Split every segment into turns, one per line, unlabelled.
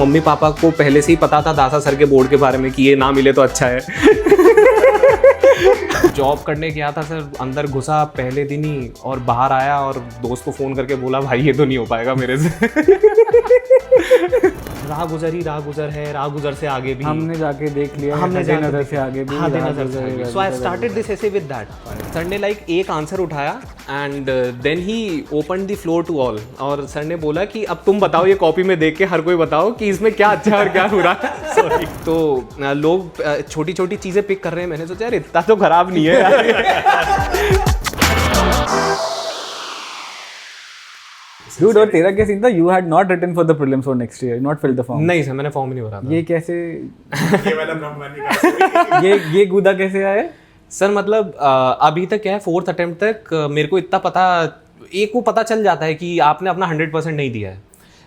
Mummy papa को पहले से ही पता था दासा सर के बोर्ड के बारे में कि ये ना मिले तो अच्छा है। जॉब करने गया था सर, अंदर घुसा पहले दिन ही और बाहर आया और दोस्त को फ़ोन करके बोला भाई ये तो नहीं हो पाएगा मेरे से। राह गुजर ही राह गुजर है, राह गुजर से आगे भी
हमने जाके देख लिया,
हमने
हदे नजर से आगे भी,
हदे
राह
नजर से
गुजर
आगे।
है,
so I started this essay with that. Sir ने लाइक एक आंसर उठाया and then he open the floor to all, और सर ने बोला कि अब तुम बताओ ये कॉपी में देख के हर कोई बताओ कि इसमें क्या अच्छा है और क्या बुरा है। सॉरी। तो लोग छोटी छोटी चीज़ें पिक कर रहे हैं, मैंने सोचा यार इतना तो खराब नहीं है यार।
Dude, और तेरा क्या सीन था? You had not written for the prelims for next year, not filled the form.
नहीं सर, मैंने फॉर्म ही नहीं भरा था।
ये कैसे
ये वाला ब्रह्मवाणी
ये कूदा कैसे आया?
सर मतलब अभी तक क्या है, 4th अटेम्प्ट तक मेरे को इतना पता, एक को पता चल जाता है कि आपने अपना 100% नहीं दिया है।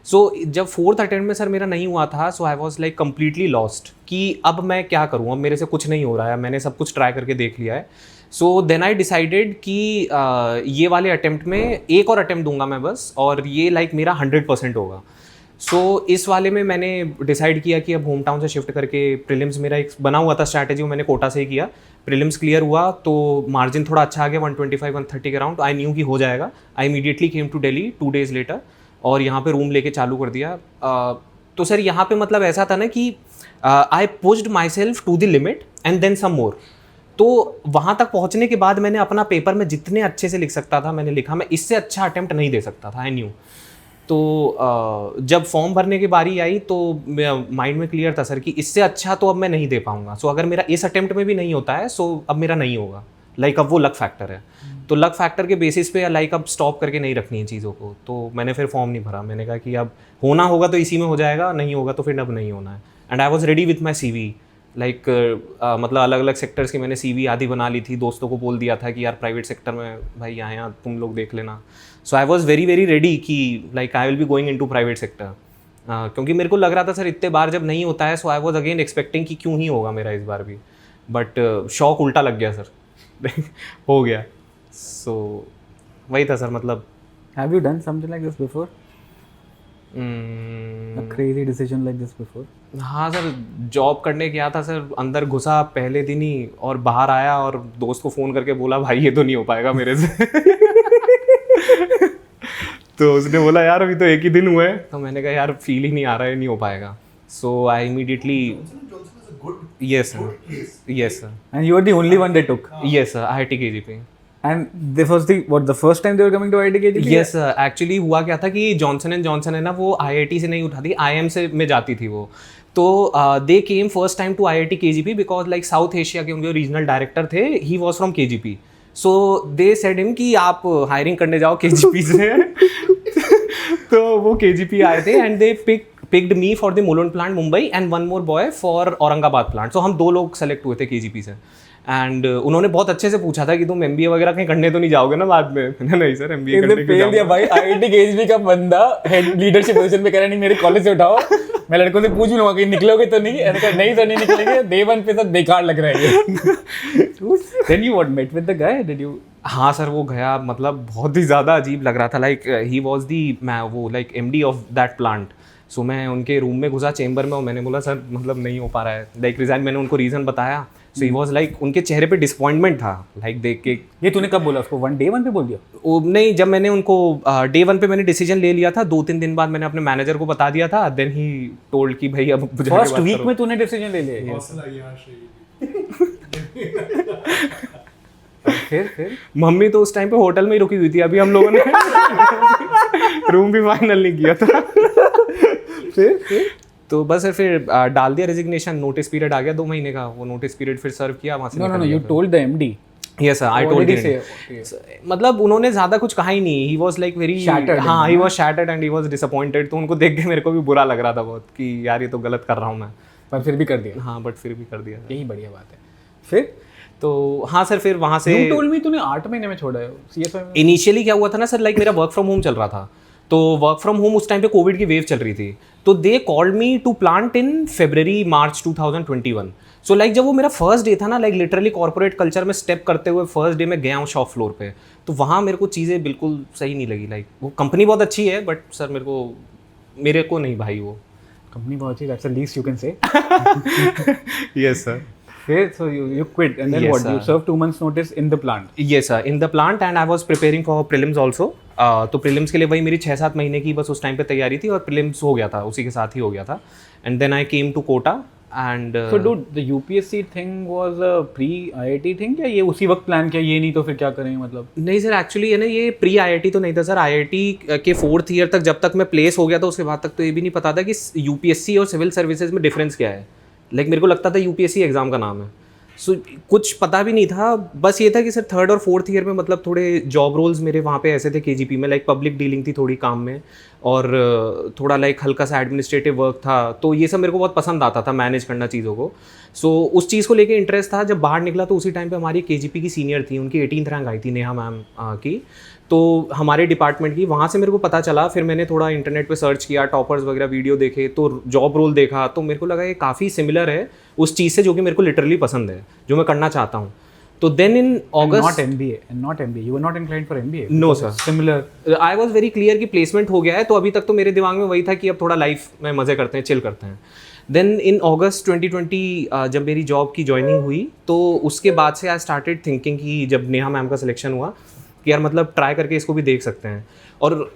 सो जब 4th अटेम्प्ट में सर मेरा नहीं हुआ था, so I was like completely lost कि अब मैं क्या करूँ, अब मेरे से कुछ नहीं हो रहा है, मैंने सब कुछ ट्राई करके देख लिया है। सो देन आई डिसाइडेड कि ये वाले अटेम्प्ट में एक और अटेम्प्ट दूंगा मैं बस, और ये लाइक मेरा 100% होगा। सो इस वाले में मैंने डिसाइड किया कि अब होम टाउन से शिफ्ट करके प्रीलिम्स, मेरा एक बना हुआ था स्ट्रैटेजी, वो मैंने कोटा से ही किया। प्रीलिम्स क्लियर हुआ तो मार्जिन थोड़ा अच्छा आ गया, 125-130 के अराउंड। आई न्यू कि हो जाएगा। I immediately came to Delhi 2 days later और यहाँ पे रूम लेके चालू कर दिया। तो सर यहाँ पे मतलब ऐसा था ना कि I pushed myself to the limit and then some more. तो वहाँ तक पहुँचने के बाद मैंने अपना पेपर में जितने अच्छे से लिख सकता था मैंने लिखा, मैं इससे अच्छा अटेम्प्ट नहीं दे सकता था, आई न्यू। तो जब फॉर्म भरने की बारी आई तो माइंड में क्लियर था सर कि इससे अच्छा तो अब मैं नहीं दे पाऊँगा। सो अगर मेरा इस अटेम्प्ट में भी नहीं होता है सो अब मेरा नहीं होगा, लाइक अब वो लक फैक्टर है। तो लक फैक्टर के बेसिस पे लाइक अब स्टॉप करके नहीं रखनी है चीज़ों को। तो मैंने फिर फॉर्म नहीं भरा, मैंने कहा कि अब होना होगा तो इसी में हो जाएगा, नहीं होगा तो फिर अब नहीं होना है। And I was ready with my CV, like मतलब अलग अलग सेक्टर्स की मैंने CV आधी बना ली थी, दोस्तों को बोल दिया था कि यार प्राइवेट सेक्टर में भाई यहाँ तुम लोग देख लेना। So I was very very ready कि like I will be going into private sector, क्योंकि मेरे को लग रहा था सर इतने बार जब नहीं होता है, so I was again expecting कि क्यों ही होगा मेरा इस बार भी, बट शौक उल्टा लग गया सर। हो गया। सो वही था सर, मतलब
Have you done something like this before? A crazy decision like this before?
हाँ सर, जॉब करने गया था सर, अंदर घुसा पहले दिन ही और बाहर आया और दोस्त को फ़ोन करके बोला भाई ये तो नहीं हो पाएगा मेरे से। तो उसने बोला यार अभी तो एक ही दिन हुआ है, तो मैंने कहा यार फील ही नहीं आ रहा है, नहीं हो पाएगा। So I immediately yes sir, yes sir,
And you were the only one they took.
yes sir, IIT KGP।
And this was the first time they were coming to IIT KGP?
Yes actually हुआ क्या था कि Johnson and Johnson है ना, वो IIT से नहीं उठाती, IIM से में जाती थी वो। तो they came first time to IIT KGP because like South Asia के उनके रीजनल डायरेक्टर थे, he was from KGP। So they said him कि आप हायरिंग करने जाओ KGP से। तो वो KGP आए थे and they picked me for the Mulund plant Mumbai and one more boy for Aurangabad plant। So हम 2 लोग सेलेक्ट हुए थे KGP से। एंड उन्होंने बहुत अच्छे से पूछा था कि तुम MBA वगैरह कहीं करने तो नहीं जाओगे ना बाद में? नहीं सर, MBA करने क्यों जाऊंगा?
भाई IIT KGP का बंदा हेड लीडरशिप पोजीशन पे कह रहा नहीं मेरे कॉलेज से उठाओ, मैं लड़कों से पूछ भी लूंगा कि निकलोगे तो नहीं, मैंने कहा नहीं तो नहीं निकलेंगे, डे 1 पे सब बेकार लग रहा है ये। Then you what met with the guy? Did you?
हाँ सर, वो गया, मतलब बहुत ही ज़्यादा अजीब लग रहा था, लाइक ही वॉज दी वो like MD of that plant. So मैं उनके रूम में घुसा चेंबर में और मैंने बोला सर मतलब नहीं हो पा रहा है, लाइक रिजाइन। मैंने उनको रीज़न बताया। सो ही वॉज लाइक, उनके चेहरे पे डिसअपॉइंटमेंट था लाइक देख के।
ये तूने कब बोला उसको? डे 1 पे बोल दिया?
नहीं, जब मैंने उनको डे 1 पे मैंने डिसीजन ले लिया था, 2-3 दिन बाद मैंने अपने मैनेजर को बता दिया था। देन ही टोल्ड कि भाई अब
फर्स्ट वीक में तूने डिसीजन ले लिया?
हौसला यहाँ से
फिर
मम्मी तो उस टाइम पे होटल में ही रुकी हुई थी, अभी हम लोगों ने रूम भी फाइनल नहीं किया था। फिर तो बस फिर डाल दिया रेजिग्नेशन, नोटिस पीरियड आ गया 2 महीने का, वो नोटिस पीरियड फिर सर्व किया, वहाँ से
No, you told the MD?
Yes sir, I told him. मतलब उन्होंने ज़्यादा कुछ कहा ही नहीं, he was like very
shattered।
हाँ, he was shattered and he was disappointed। तो उनको देख के मेरे को भी बुरा लग रहा था बहुत कि यार ये तो गलत कर रहा हूँ मैं,
पर फिर भी कर दिया।
हाँ बट फिर भी कर दिया।
यही बढ़िया बात है। फिर
तो हाँ सर, फिर वहाँ से
You told me तूने 8 महीने में छोड़ा है CSI में।
इनिशियली क्या हुआ था ना सर, लाइक मेरा वर्क फ्रॉम होम चल रहा था, तो वर्क फ्रॉम होम उस टाइम पे कोविड की वेव चल रही थी, तो they called me to plant in February-March 2021। So like जब वो मेरा फर्स्ट डे था ना, लाइक लिटरली कॉर्पोरेट कल्चर में स्टेप करते हुए फर्स्ट डे में गया हूँ शॉप फ्लोर पे, तो वहाँ मेरे को चीज़ें बिल्कुल सही नहीं लगी। लाइक वो कंपनी बहुत अच्छी है बट सर मेरे को नहीं भाई वो
कंपनी पहुंची, that's the least you can say.
Yes, sir.
Okay, so you quit and then
Yes,
what?
sir.
You served 2 months notice in the plant.
Yes, sir. In the plant and I was preparing for prelims also. तो prelims के लिए वही मेरी 6-7 महीने की बस उस time पे तैयारी थी और prelims हो गया था, उसी के साथ ही हो गया था. And then I came to Kota and
So dude, the UPSC thing was a pre-IIT thing या ये उसी वक्त प्लान किया, ये नहीं तो फिर क्या करेंगे मतलब?
नहीं सर, एक्चुअली है ना, ये प्री IIT तो नहीं था सर. IIT के 4th ईयर तक जब तक मैं प्लेस हो गया था उसके बाद तक तो ये भी नहीं पता था कि UPSC और सिविल सर्विसेज में डिफरेंस क्या है. मेरे को लगता था UPSC एग्ज़ाम का नाम है. कुछ पता भी नहीं था. बस ये था कि सर 3rd और 4th ईयर में मतलब थोड़े जॉब रोल्स मेरे वहाँ पे ऐसे थे KGP में, पब्लिक डीलिंग थी थोड़ी काम में और थोड़ा हल्का सा एडमिनिस्ट्रेटिव वर्क था. तो ये सब मेरे को बहुत पसंद आता था, मैनेज करना चीज़ों को. उस चीज़ को लेके इंटरेस्ट था. जब बाहर निकला तो उसी टाइम पे हमारी KGP की सीनियर थी, उनकी 18th रैंक आई थी, नेहा मैम की. तो हमारे डिपार्टमेंट की, वहाँ से मेरे को पता चला. फिर मैंने थोड़ा इंटरनेट पे सर्च किया, टॉपर्स वगैरह वीडियो देखे, तो जॉब रोल देखा, तो मेरे को लगा ये काफ़ी सिमिलर है उस चीज़ से जो कि मेरे को लिटरली पसंद है, जो मैं करना चाहता हूँ. तो then in
Not MBA. You were not inclined for MBA.
No sir,
Similar.
I was very clear कि प्लेसमेंट हो गया है. तो अभी तक तो मेरे दिमाग में वही था कि अब थोड़ा लाइफ में मज़े करते हैं, चिल करते हैं. देन इन अगस्त 2020 जब मेरी जॉब की ज्वाइनिंग हुई तो उसके बाद से आई स्टार्टेड थिंकिंग कि जब नेहा मैम का सिलेक्शन हुआ कि यार मतलब ट्राई करके इसको भी देख सकते हैं. और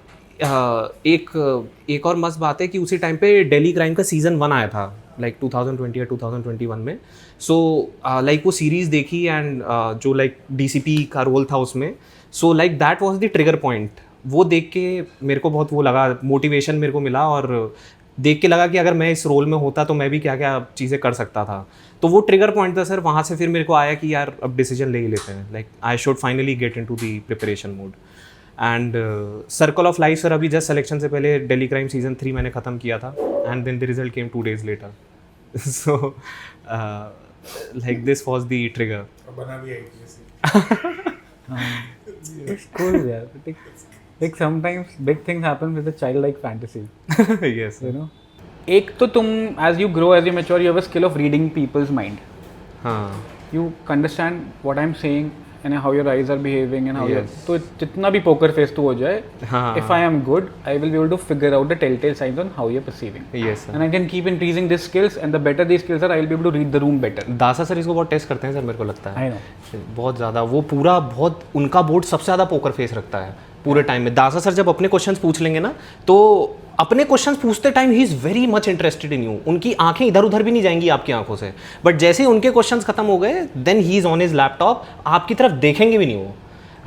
एक और मस्त बात है कि उसी टाइम पे दिल्ली क्राइम का सीज़न 1 आया था 2020 या 2021 में. वो सीरीज़ देखी एंड जो DCP का रोल था उसमें, that was the trigger point. वो देख के मेरे को बहुत वो लगा, मोटिवेशन मेरे को मिला और देख के लगा कि अगर मैं इस रोल में होता तो मैं भी क्या क्या चीज़ें कर सकता था. तो वो ट्रिगर पॉइंट था सर. वहाँ से फिर मेरे को आया कि यार अब डिसीजन ले ही लेते हैं, I should finally get into the preparation mode. And circle of life sir, अभी जस्ट सिलेक्शन से पहले दिल्ली क्राइम सीजन 3 मैंने ख़त्म किया था and then the result came 2 days later. So this was the trigger.
बना भी है
It's cool, yeah. Sometimes big things happen with a childlike fantasy.
Yes.
You know. एक तो तुम as you grow, as you mature, you have a skill of reading people's mind.
हाँ.
You understand what I'm saying and how your eyes are behaving and how
Yes.
तो जितना भी poker face तू हो जाए,
हाँ.
if I am good, I will be able to figure out the telltale signs on how you're perceiving.
Yes sir.
And I can keep increasing these skills, and the better these skills are, I will be able to read the room better.
दासा sir इसको बहुत test करते हैं sir, मेरे को लगता है.
I know.
बहुत ज़्यादा. वो पूरा बहुत उनका बोर्ड सबसे ज़्यादा पोकर फेस रखता है पूरे टाइम में. दासा सर जब अपने क्वेश्चंस पूछ लेंगे ना, तो अपने क्वेश्चंस पूछते time he is very much interested in you. उनकी आंखें इधर उधर भी नहीं जाएंगी आपकी आंखों से. बट जैसे ही उनके क्वेश्चंस खत्म हो गए, then he is on his laptop. आपकी तरफ देखेंगे भी नहीं वो.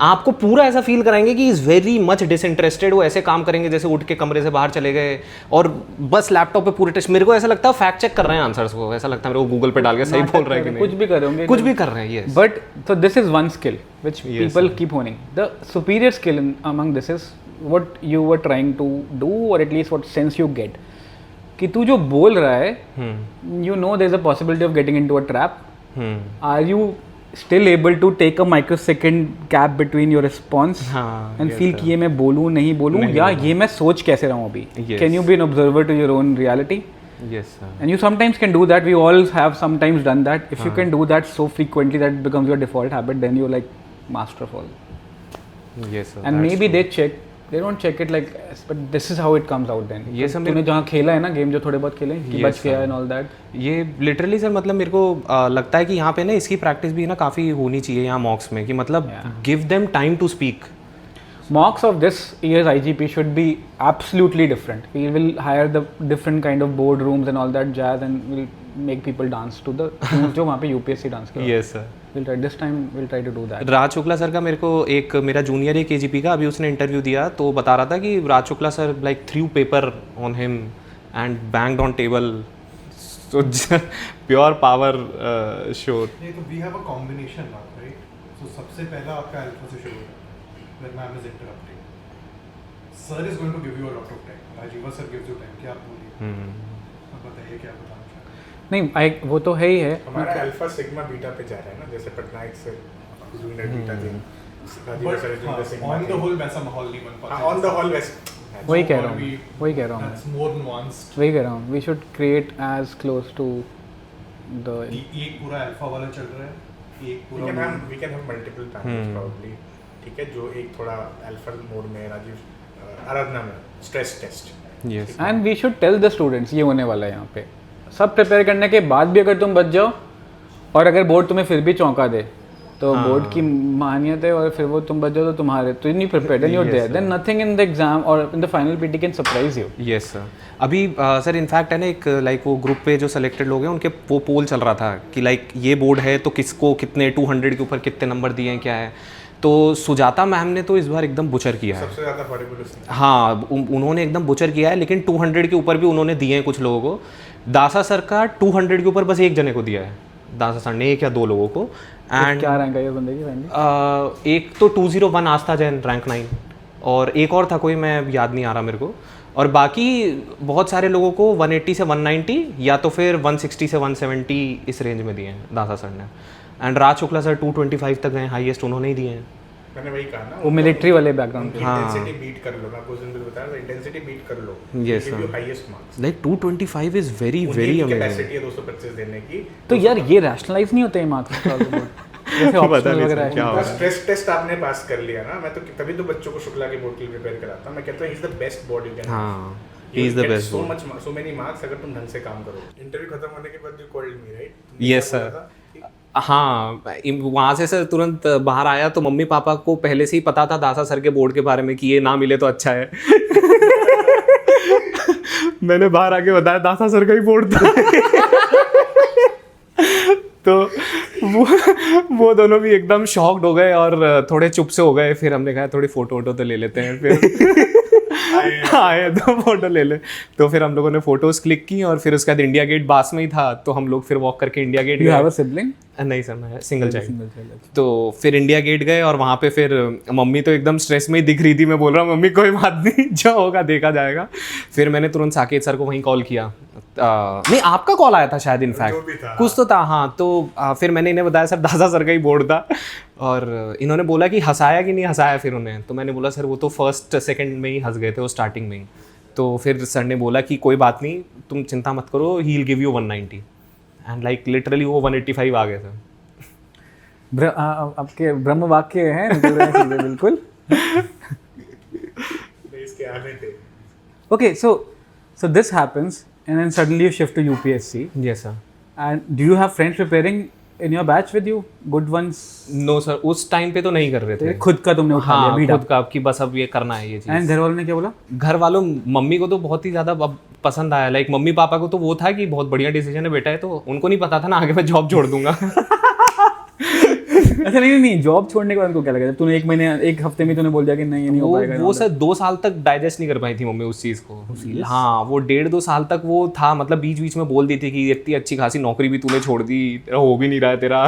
आपको पूरा ऐसा फील कराएंगे कि इज़ वेरी मच डिसइंटरेस्टेड. वो ऐसे काम करेंगे जैसे उठ के कमरे से बाहर चले गए और बस लैपटॉप पे पूरे टेस्ट. मेरे को ऐसा लगता है फैक्ट चेक कर रहे हैं आंसर्स को. ऐसा लगता है मेरे को गूगल पे डाल के सही बोल रहे हैं कि नहीं.
कुछ भी कर रहे होंगे.
कुछ भी कर रहे हैं. Yes.
But so this is one skill which
Yes,
people
sir.
keep honing. The superior skill among this is what you were trying to do, or at least what sense you get. कि तू जो बोल रहा है, you know there's a possibility of getting into a trap. Are you still able to take a microsecond gap between your response
हाँ,
and
yes,
feel
sir.
कि ये मैं बोलूँ नहीं बोलूँ,
नहीं
या
बोलूँ.
ये मैं सोच कैसे रहा हूँ अभी.
Yes.
Can you be an observer to your own reality?
Yes sir.
And you sometimes can do that. We all have sometimes done that. If you can do that so frequently that it becomes your default habit, then you're like master of all.
Yes sir.
And maybe they check. They don't check it like, but this is how it comes out then.
Yes,
तूने जहाँ खेला है ना game, जो थोड़े बहुत खेले, कि
Yes,
बच गया
sir.
and all that.
ये लिटरली सर मतलब मेरे को लगता है कि यहाँ पे ना इसकी प्रैक्टिस भी ना काफ़ी होनी चाहिए यहाँ मॉक्स में, कि मतलब give them time to speak.
Mocks of this year's IGP should be absolutely different. We will hire the different kind of boardrooms and all that jazz, and we'll make people dance to the tunes जो वहाँ पे UPSC dance कर.
Yes sir.
We'll try this time. We'll try to do that.
Raj Shukla sir का मेरे को एक मेरा junior है KGP का, अभी उसने इंटरव्यू दिया तो बता रहा था कि Raj Shukla sir threw paper on him and banged on table. So pure power show.
नहीं तो we have a combination now, right? So सबसे पहला आपका अल्फा से शुरू होता है, when ma'am is interrupting. Sir is going to give you a lot of time. Rajiv sir gives you time. क्या आप बोलिए, अब बताइए क्या बताना चाहते हैं.
नहीं, वो तो है ही है.
हमारा अल्फा सिग्मा बीटा पे जा रहा है ना, जैसे पटनायक से जूनियर बीटा थे, Rajiv sir is the sigma.
On the whole वैसा माहौल नहीं बन पाता.
ऑन द होल वैसे
वही कह रहा हूँ.
That's more nuanced.
वही कह रहा हूँ. We should create as close to the.
एक पूरा अल्फा वाला चल रहा है, एक पूरा
we can have multiple times probably. ठीक है, जो एक थोड़ा अल्फा मोड में राजीव आराधना में stress test
yes
and we should tell the students ये होने वाला है यहाँ पे। सब प्रिपेयर करने के बाद भी अगर तुम बच जाओ और अगर बोर्ड तुम्हें फिर भी चौंका दे तो बोर्ड की मान्यता है और फिर वो तुम बच जाओ तो तुम्हारे तो नहीं prepared and you are there then nothing in the exam और in the final PT can surprise you.
Yes sir. अभी सर इनफैक्ट है ना एक लाइक वो ग्रुप पे जो सेलेक्टेड लोग हैं उनके वो पोल चल रहा था कि लाइक ये बोर्ड है तो किसको कितने 200 के ऊपर कितने नंबर दिए हैं क्या है। तो सुजाता मैम ने तो इस बार एकदम बुचर किया है।
सबसे ज़्यादा हॉरिबल उसने।
हाँ उन्होंने एकदम बुचर किया है, लेकिन 200 के ऊपर भी उन्होंने दिए हैं कुछ लोगों को। दासा सर का 200 के ऊपर बस एक जने को दिया है, दासा सर ने, एक या दो लोगों को। एंड
क्या रैंक है ये बंदे की?
एक तो 201 आस्था जैन रैंक 9 और एक और था कोई, मैं याद नहीं आ रहा मेरे को। और बाकी बहुत सारे लोगों को 180 से 190 या तो फिर 160 से 170 इस रेंज में दिए हैं दासा सर ने। एंड राज शुक्ला सर 225 तक गए, हाईएस्ट उन्होंने ही दिए हैं।
मैंने वही कहा ना,
वो मिलिट्री वाले बैकग्राउंड के।
इंटेंसिटी बीट कर लो। मैं कुछ दिन पहले बता रहा था, इंटेंसिटी बीट कर लो,
Yes,
give
sir.
You highest marks.
Like 225 is very very amazing.
Capacity है 225 देने की।
तो यार ये रैशनलाइज नहीं होते हैं मार्क्स जैसे ऑप्शनल वगैरह है।
क्या
स्ट्रेस टेस्ट आपने पास कर लिया ना, मैं तो तभी तो बच्चों को शुक्ला के बोर्ड के लिए प्रिपेयर कराता हूं। मैं कहता हूं he is the best board you can.
हाँ, he is the best
so
board.
Much so many marks अगर तुम ढंग से काम करो। इंटरव्यू खत्म होने के बाद you called me, right?
Yes, sir. हाँ, वहाँ से सर तुरंत बाहर आया तो मम्मी पापा को पहले से ही पता था दासा सर के बोर्ड के बारे में कि ये ना मिले तो अच्छा है। मैंने बाहर आके बताया दासा सर का ही बोर्ड था। तो वो दोनों भी एकदम शॉक्ड हो गए और थोड़े चुप से हो गए। फिर हमने कहा थोड़ी फोटो वोटो तो ले लेते हैं। फिर आए तो फोटो ले ले। तो फिर हम लोगों ने फोटोज क्लिक की और फिर उसके बाद इंडिया गेट पास में ही था तो हम लोग फिर वॉक करके India get
you have a
गए।
सिबलिंग?
नहीं सर, मैं सिंगल चाइल्ड। तो फिर इंडिया गेट गए और वहाँ पे फिर मम्मी तो एकदम स्ट्रेस में ही दिख रही थी। मैं बोल रहा हूँ मम्मी कोई बात नहीं, जो होगा देखा जाएगा। फिर मैंने तुरंत साकेत सर को वहीं कॉल किया। नहीं, आपका कॉल आया था शायद,
जो भी
इनफैक्ट
था।
कुछ तो था। हाँ, तो फिर मैंने इन्हें बताया सर दासा सर का ही बोर्ड था। और इन्होंने बोला कि हंसाया कि नहीं हंसाया फिर उन्हें। तो मैंने बोला सर वो तो फर्स्ट सेकंड में ही हंस गए थे, वो स्टार्टिंग में ही। तो फिर सर ने बोला कि कोई बात नहीं, तुम चिंता मत करो, he will give you 190। And like literally वो 185 आ गए थे।
आपके ब्रह्म वाक्य हैं निकल रहे हैं चीजें बिल्कुल।
इसके आने थे।
Okay, so this happens and then suddenly you shift to UPSC.
Yes sir.
And do you have friends preparing in your batch with you? Good ones?
No sir, उस टाइम पे तो नहीं कर रहे थे।
खुद का तुमने उठा लिया
हाँ,
बीटा।
खुद का कि बस अब ये करना है ये चीज़।
एंड घर वालों ने क्या बोला?
घर वालों, मम्मी को तो बहुत ही ज़्यादा अब पसंद आया। लाइक मम्मी पापा को तो वो था कि बहुत बढ़िया डिसीजन है बेटा है, तो उनको नहीं पता था ना आगे मैं जॉब छोड़ दूंगा।
अच्छा नहीं जॉब छोड़ने के बाद उनको क्या लगा जब तूने एक हफ्ते में तूने बोल दिया कि नहीं ये नहीं हो पाएगा?
वो सर 2 साल तक डाइजेस्ट नहीं कर पाई थी मम्मी उस चीज़ को। हाँ, वो 1.5-2 साल तक वो था। मतलब बीच बीच में बोल दी थी कि इतनी अच्छी खासी नौकरी भी तूने छोड़ दी, हो भी नहीं रहा है तेरा।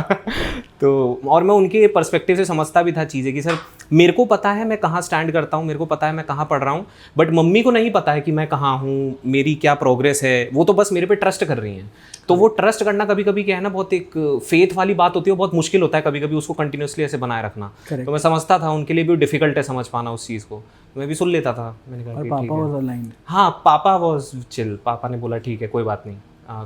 तो और मैं उनके पर्सपेक्टिव से समझता भी था चीज़ें कि सर मेरे को पता है मैं कहाँ स्टैंड करता हूँ, मेरे को पता है मैं कहाँ पढ़ रहा हूँ, बट मम्मी को नहीं पता है कि मैं कहाँ हूँ, मेरी क्या प्रोग्रेस है। वो तो बस मेरे पे ट्रस्ट कर रही हैं। तो वो ट्रस्ट करना कभी कभी क्या है ना, बहुत एक फेथ वाली बात होती है, बहुत मुश्किल होता है कभी कभी उसको कंटिन्यूसली ऐसे बनाए रखना। तो मैं समझता था उनके लिए भी डिफिकल्ट है समझ पाना उस चीज़ को। मैं भी सुन लेता था। मैंने कहा
और
कि
पापा
ठीक है।
Was aligned?
हाँ, पापा वाज चिल। पापा ने बोला ठीक है कोई बात नहीं,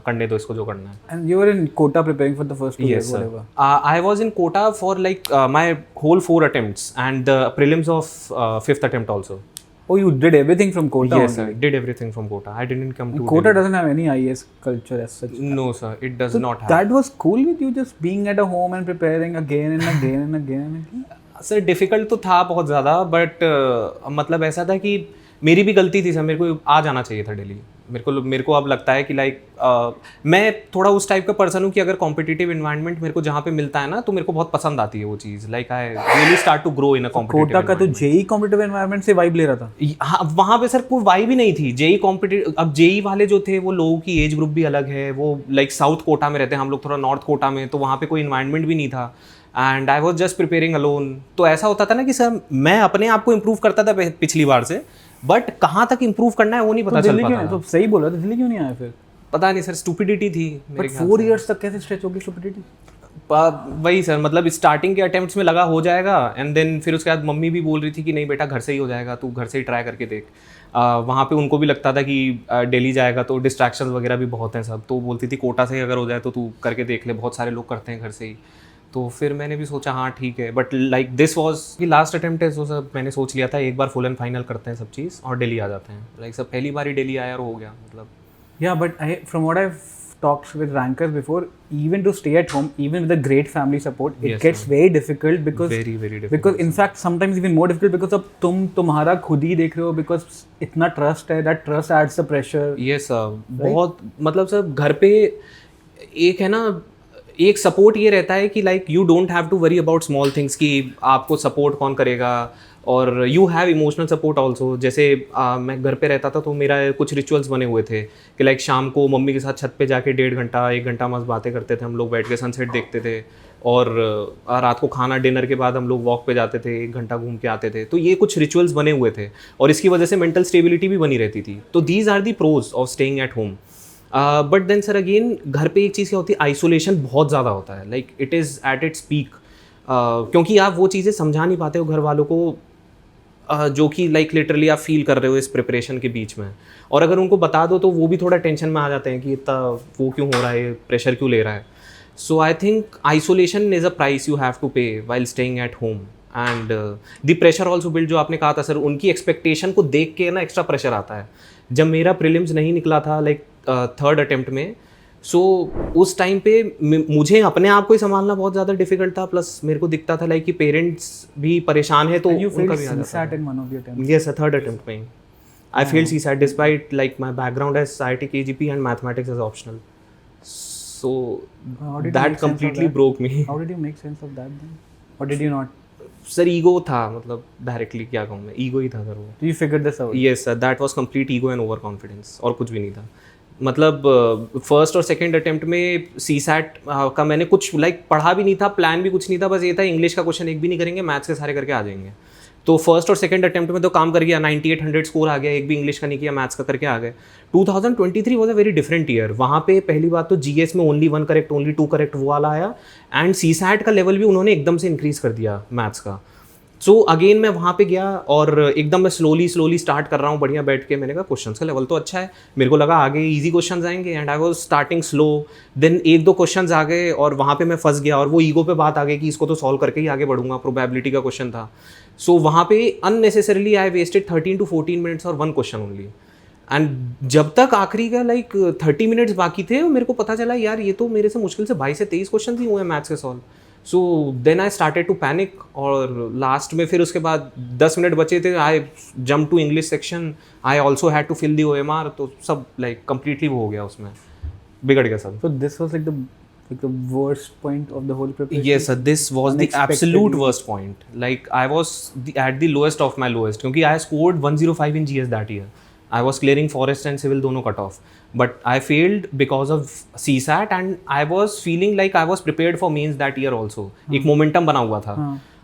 करने दो इसको जो करना है।
And you were in Kota preparing for the first 2
Yes,
years
sir.
whatever?
I was in quota for like my whole 4 attempts and the prelims of 5th attempt also.
Oh, you did everything from Kota?
Yes,
only?
sir. Did everything from quota. I didn't come to
Kota
Delhi.
doesn't have any IAS culture as such.
No, sir. It does
So
not have.
that was cool with you just being at a home and preparing again and again and again and again?
Sir difficult तो था बहुत ज़्यादा, but मतलब ऐसा था कि मेरी भी गलती थी सर। मेरे को आ जाना चाहिए था दिल्ली। मेरे को अब लगता है कि लाइक मैं थोड़ा उस टाइप का पर्सन हूँ कि अगर कॉम्पिटिटिव इन्वायरमेंट मेरे को जहाँ पे मिलता है ना तो मेरे को बहुत पसंद आती है वो चीज़। Like I really start to grow in a
Kota का तो जेई कॉम्पिटिटिव एनवायरनमेंट से वाइब ले रहा था।
हाँ, वहाँ पे सर कोई वाइब ही नहीं थी। जेई कॉम्पिटिटिव, अब जेई वाले जो थे वो लोगों की एज ग्रुप भी अलग है। वो लाइक साउथ कोटा में रहते हैं, हम लोग थोड़ा नॉर्थ कोटा में, तो वहाँ पे कोई इन्वायरमेंट भी नहीं था। And I was just preparing alone. तो ऐसा होता था ना कि सर मैं अपने आप को इम्प्रूव करता था पिछली बार से, बट कहाँ तक इम्प्रूव करना है वो नहीं पता चल पाता।
तो सही बोला, तो दिल्ली क्यों नहीं आया फिर?
पता नहीं सर, स्टूपिडिटी थी।
बट 4 years तक कैसे स्ट्रेच होगी स्टूपिडिटी?
वही सर, मतलब स्टार्टिंग के अटेम्प्ट्स में लगा हो जाएगा एंड देन फिर उसके बाद मम्मी भी बोल रही थी कि नहीं बेटा घर से ही हो जाएगा, तू घर से ही ट्राई करके देख। वहाँ पे उनको भी लगता था कि दिल्ली जाएगा तो डिस्ट्रैक्शंस वगैरह भी बहुत हैं सब। तो बोलती थी कोटा से ही अगर हो जाए तो तू करके देख ले, बहुत सारे लोग करते हैं घर से ही। तो फिर मैंने भी सोचा हाँ ठीक है, बट लाइक दिस वॉज कि लास्ट अटेम्प्ट है, सो सब मैंने सोच लिया था एक बार फुल एंड फाइनल करते हैं सब चीज़ और दिल्ली आ जाते हैं। लाइक सब पहली बार ही दिल्ली आया और हो गया मतलब।
Yeah, but from what I've talked with rankers before, even to stay at home, even with a great family support, it
Yes,
gets
sir.
very difficult because
Very, very difficult,
Because in fact, sometimes even more difficult because अब तुम्हारा खुद ही देख रहे हो, because इतना trust है, that trust adds the pressure.
ये सब बहुत मतलब सब घर पे एक है ना, एक सपोर्ट ये रहता है कि like you don't have to worry about small things कि आपको सपोर्ट कौन करेगा, और you have emotional support also. जैसे मैं घर पे रहता था तो मेरा कुछ रिचुअल्स बने हुए थे कि लाइक शाम को मम्मी के साथ छत पे जाके 1.5 घंटा 1 घंटा मस्त बातें करते थे हम लोग, बैठ के सनसेट देखते थे, और रात को खाना डिनर के बाद हम लोग वॉक पे जाते थे, 1 घंटा घूम के आते थे। तो ये कुछ रिचुअल्स बने हुए थे और इसकी वजह से मेंटल स्टेबिलिटी भी बनी रहती थी। तो these are the pros of staying at home. But then sir again घर पे एक चीज़ क्या होती है, आइसोलेशन बहुत ज़्यादा होता है, like it is at its peak, क्योंकि आप वो चीज़ें समझा नहीं पाते हो घर वालों को जो कि लाइक लिटरली आप फील कर रहे हो इस प्रिपरेशन के बीच में। और अगर उनको बता दो तो वो भी थोड़ा टेंशन में आ जाते हैं कि इतना वो क्यों हो रहा है, प्रेशर क्यों ले रहा है। So I think isolation is a price you have to pay while staying at home, and the pressure also build, जो आपने कहा था सर, उनकी एक्सपेक्टेशन को देख के ना एक्स्ट्रा प्रेशर आता है। जब मेरा प्रीलिम्स नहीं निकला था लाइक 3rd अटेम्प्ट में, सो उस टाइम पे मुझे अपने आप को ही संभालना बहुत ज़्यादा डिफिकल्ट था, प्लस मेरे को दिखता था लाइक कि पेरेंट्स भी परेशान है तो
And you
उनका
failed
भी आ जाता
CSAT
था।
in one of the attempts.
Yes, 3rd attempt में I failed CSAT despite like my background as IIT KGP and mathematics as optional. So
How did you
that
make sense of
completely
that?
broke me.
How did you make sense of that then? Or did you not?
Sir ego था, मतलब directly क्या कहूँ मैं, ego ही था sir वो।
You figured this out?
Yes sir, that was complete ego and over confidence, और कुछ भी नहीं था। मतलब फर्स्ट और सेकंड अटेम्प्ट में CSAT का मैंने कुछ लाइक पढ़ा भी नहीं था, प्लान भी कुछ नहीं था, बस ये था इंग्लिश का क्वेश्चन एक भी नहीं करेंगे, मैथ्स के सारे करके आ जाएंगे। तो फर्स्ट और सेकंड अटेम्प्ट में तो काम कर गया, 9800 स्कोर आ गया, एक भी इंग्लिश का नहीं किया, मैथ्स का करके आ गए। 2023 was a very different year. वहाँ पे पहली बात तो GS में ओनली 1 करेक्ट, ओनली 2 करेक्ट वो वाला आया, एंड CSAT का लेवल भी उन्होंने एकदम से इंक्रीज़ कर दिया मैथ्स का। सो अगेन मैं वहाँ पे गया और एकदम मैं स्लोली स्टार्ट कर रहा हूँ बढ़िया बैठ के। मैंने कहा क्वेश्चंस का लेवल तो अच्छा है, मेरे को लगा आगे इजी क्वेश्चंस आएंगे, and I was starting slow. Then 1-2 questions आ गए और वहाँ पे मैं फंस गया, और वो ईगो पे बात आ गई कि इसको तो सॉल्व करके ही आगे बढ़ूंगा, प्रोबेबिलिटी का क्वेश्चन था। सो वहाँ पे unnecessarily I wasted 13 to 14 minutes और 1 क्वेश्चन ओनली। एंड जब तक आखिरी का लाइक 30 मिनट्स बाकी थे, मेरे को पता चला यार ये तो मेरे से मुश्किल से 22 से 23 क्वेश्चन ही हुए हैं मैथ्स के solve. So then I started to panic, और लास्ट में फिर उसके बाद 10 मिनट बचे थे, I jump to English section, I also had to fill the OMR, तो सब लाइक कम्प्लीटली वो हो गया, उसमें बिगड़ गया सब।
So this was like the worst point of the whole preparation?
Yes sir, this was the
Unexpectedly.
absolute worst point. Like I was at the lowest of my lowest, क्योंकि I scored 105 in GS that year. I was clearing forest and civil दोनों cut off, but I failed because of CSAT, and I was feeling like I was prepared for mains that year also. एक momentum बना हुआ था,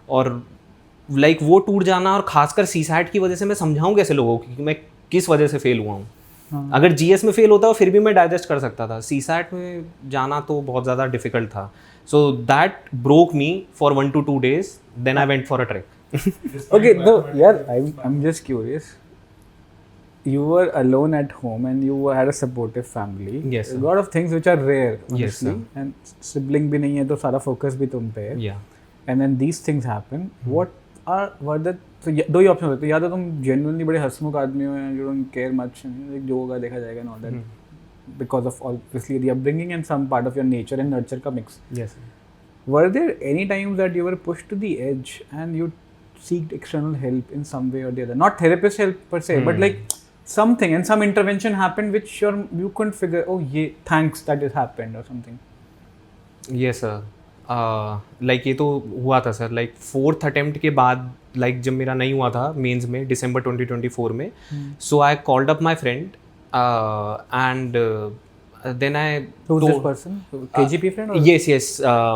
और like वो टूट जाना, और खासकर CSAT की वजह से मैं समझाऊँ कैसे लोगों को कि मैं किस वजह से फेल हुआ हूँ। अगर GS में फेल होता फिर भी मैं डाइजेस्ट कर सकता था, CSAT में जाना तो बहुत ज़्यादा डिफिकल्ट था। So that broke me for 1 to 2 days, then I went for a track.
Okay, no, yeah, I'm just curious. You were alone at home and you had a supportive family.
Yes, sir.
A lot of things which are rare, honestly.
Yes, sir.
And sibling भी नहीं है तो सारा focus भी तुम पे है.
Yeah.
And then these things happen. What were the दो ही ऑप्शन होते हैं, या तो तुम genuinely बड़े हंसमुख आदमी हो and you don't care much, like जो होगा देखा जाएगा and all that, because of obviously the upbringing and some part of your nature and nurture का mix.
Yes.
Were there any times that you were pushed to the edge and you seeked external help in some way or the other? Not therapist help per se, but like something, and some intervention happened which you couldn't figure, oh yeah, thanks that it happened or something.
Yes sir. Like ये तो हुआ था sir, like 4th attempt के बाद, like जब मेरा नहीं हुआ था मेंस में December 2024 में, so I called up my friend and then I
Who's this person? KGP friend? Or?
yes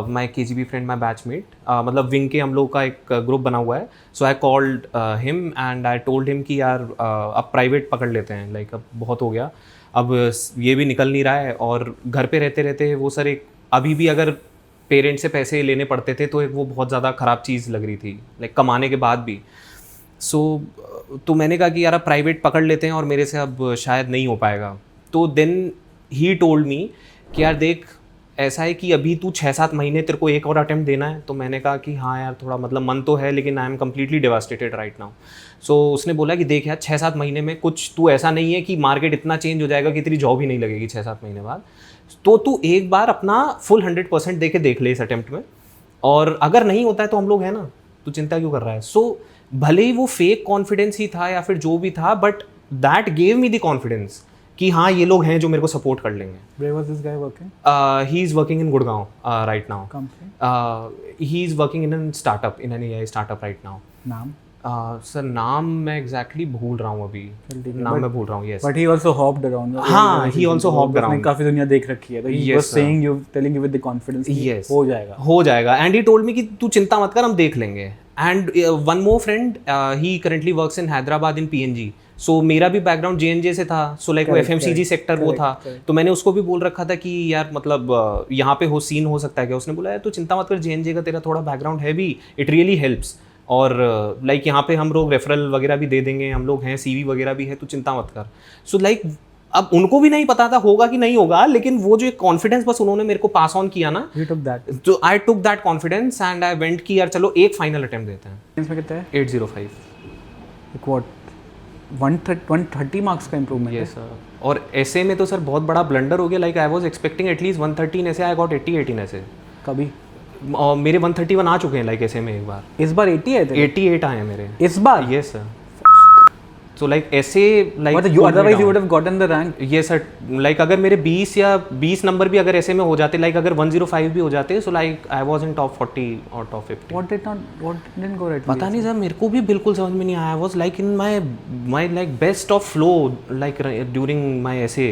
my KGP friend, my batchmate, मतलब विंग के हम लोग का एक ग्रुप बना हुआ है। So I called him and I told him कि यार अब प्राइवेट पकड़ लेते हैं, लाइक अब बहुत हो गया, अब ये भी निकल नहीं रहा है, और घर पे रहते रहते वो सर एक अभी भी अगर पेरेंट्स से पैसे लेने पड़ते थे तो एक वो बहुत ज़्यादा ख़राब चीज़ लग रही थी, लाइक कमाने के बाद भी। सो तो मैंने कहा कि यार अब प्राइवेट पकड़ लेते हैं और मेरे से अब शायद नहीं हो पाएगा। तो देन ही टोल्ड मी कि यार देख, ऐसा है कि अभी तू 6-7 महीने तेरे को एक और अटेम्प्ट देना है। तो मैंने कहा कि हाँ यार थोड़ा मतलब मन तो है, लेकिन I am completely devastated right now. So उसने बोला कि देख यार 6-7 महीने में कुछ तू ऐसा नहीं है कि मार्केट इतना चेंज हो जाएगा कि तेरी जॉब ही नहीं लगेगी 6-7 महीने बाद, तो तू एक बार अपना फुल 100% दे के देख ले इस अटेम्प्ट में, और अगर नहीं होता है तो हम लोग हैं ना, तू चिंता क्यों कर रहा है। सो भले ही वो फेक कॉन्फिडेंस ही था या फिर जो भी था, but that gave me the confidence कि हाँ ये लोग हैं जो मेरे को सपोर्ट कर लेंगे।
Where was this guy working?
He is working in Gurgaon right now.
Company?
He is working in a startup, in an AI startup right now.
नाम?
सर नाम मैं एग्जैक्टली भूल रहा हूँ अभी, नाम मैं भूल रहा हूँ। Yes,
But he also hopped around.
हाँ, he also hopped around.
उसने काफी दुनिया देख रखी है, तो he
Yes,
was
sir.
saying, you telling you with the confidence कि
Yes.
हो जाएगा.
हो जाएगा। एंड ही टोल्ड मी कि तू चिंता मत कर, हम देख लेंगे। And one more friend, he currently works in Hyderabad in PNG। सो मेरा भी बैकग्राउंड JNJ से था, सो लाइक वो FMCG सेक्टर वो था, तो मैंने उसको भी बोल रखा था कि यार मतलब यहाँ पे हो सीन हो सकता है क्या। उसने बोला है तू चिंता मत कर, JNJ का तेरा थोड़ा बैकग्राउंड है भी, इट रियली हेल्प्स, और लाइक यहाँ पे हम लोग रेफरल वगैरह भी दे देंगे, हम लोग हैं, CV वगैरह भी है, तू चिंता मत कर। सो लाइक अब उनको भी नहीं पता था होगा कि नहीं होगा, लेकिन वो जो एक कॉन्फिडेंस बस उन्होंने मेरे को पास ऑन किया ना,
You took that.
तो I took that confidence and I went कि यार चलो एक फाइनल अटेम्प्ट देते हैं।
इसमें कितना है?
805।
Like what? 130 मार्क्स का इम्प्रूवमेंट है।
Yes sir. और ऐसे में तो सर बहुत बड़ा ब्लंडर हो गया, like I was expecting at least 113 ऐसे, आई गॉट 80 ऐसे।
कभी?
और मेरे 131 आ चुके हैं लाइक ऐसे में एक बार।
इस बार 80 है तेरे?
88 आए हैं मेरे
इस बार?
Yes sir. सो लाइक ऐसे लाइक
मतलब you otherwise you would have gotten the rank.
ये सर, लाइक अगर मेरे 20 या 20 नंबर भी अगर ऐसे में हो जाते, लाइक अगर 105 भी हो जाते, so like I was in top 40 और top 50।
What didn't go right?
पता नहीं सर, मेरे को भी बिल्कुल समझ में नहीं आया। आई was like in my like best of flow like during my essay,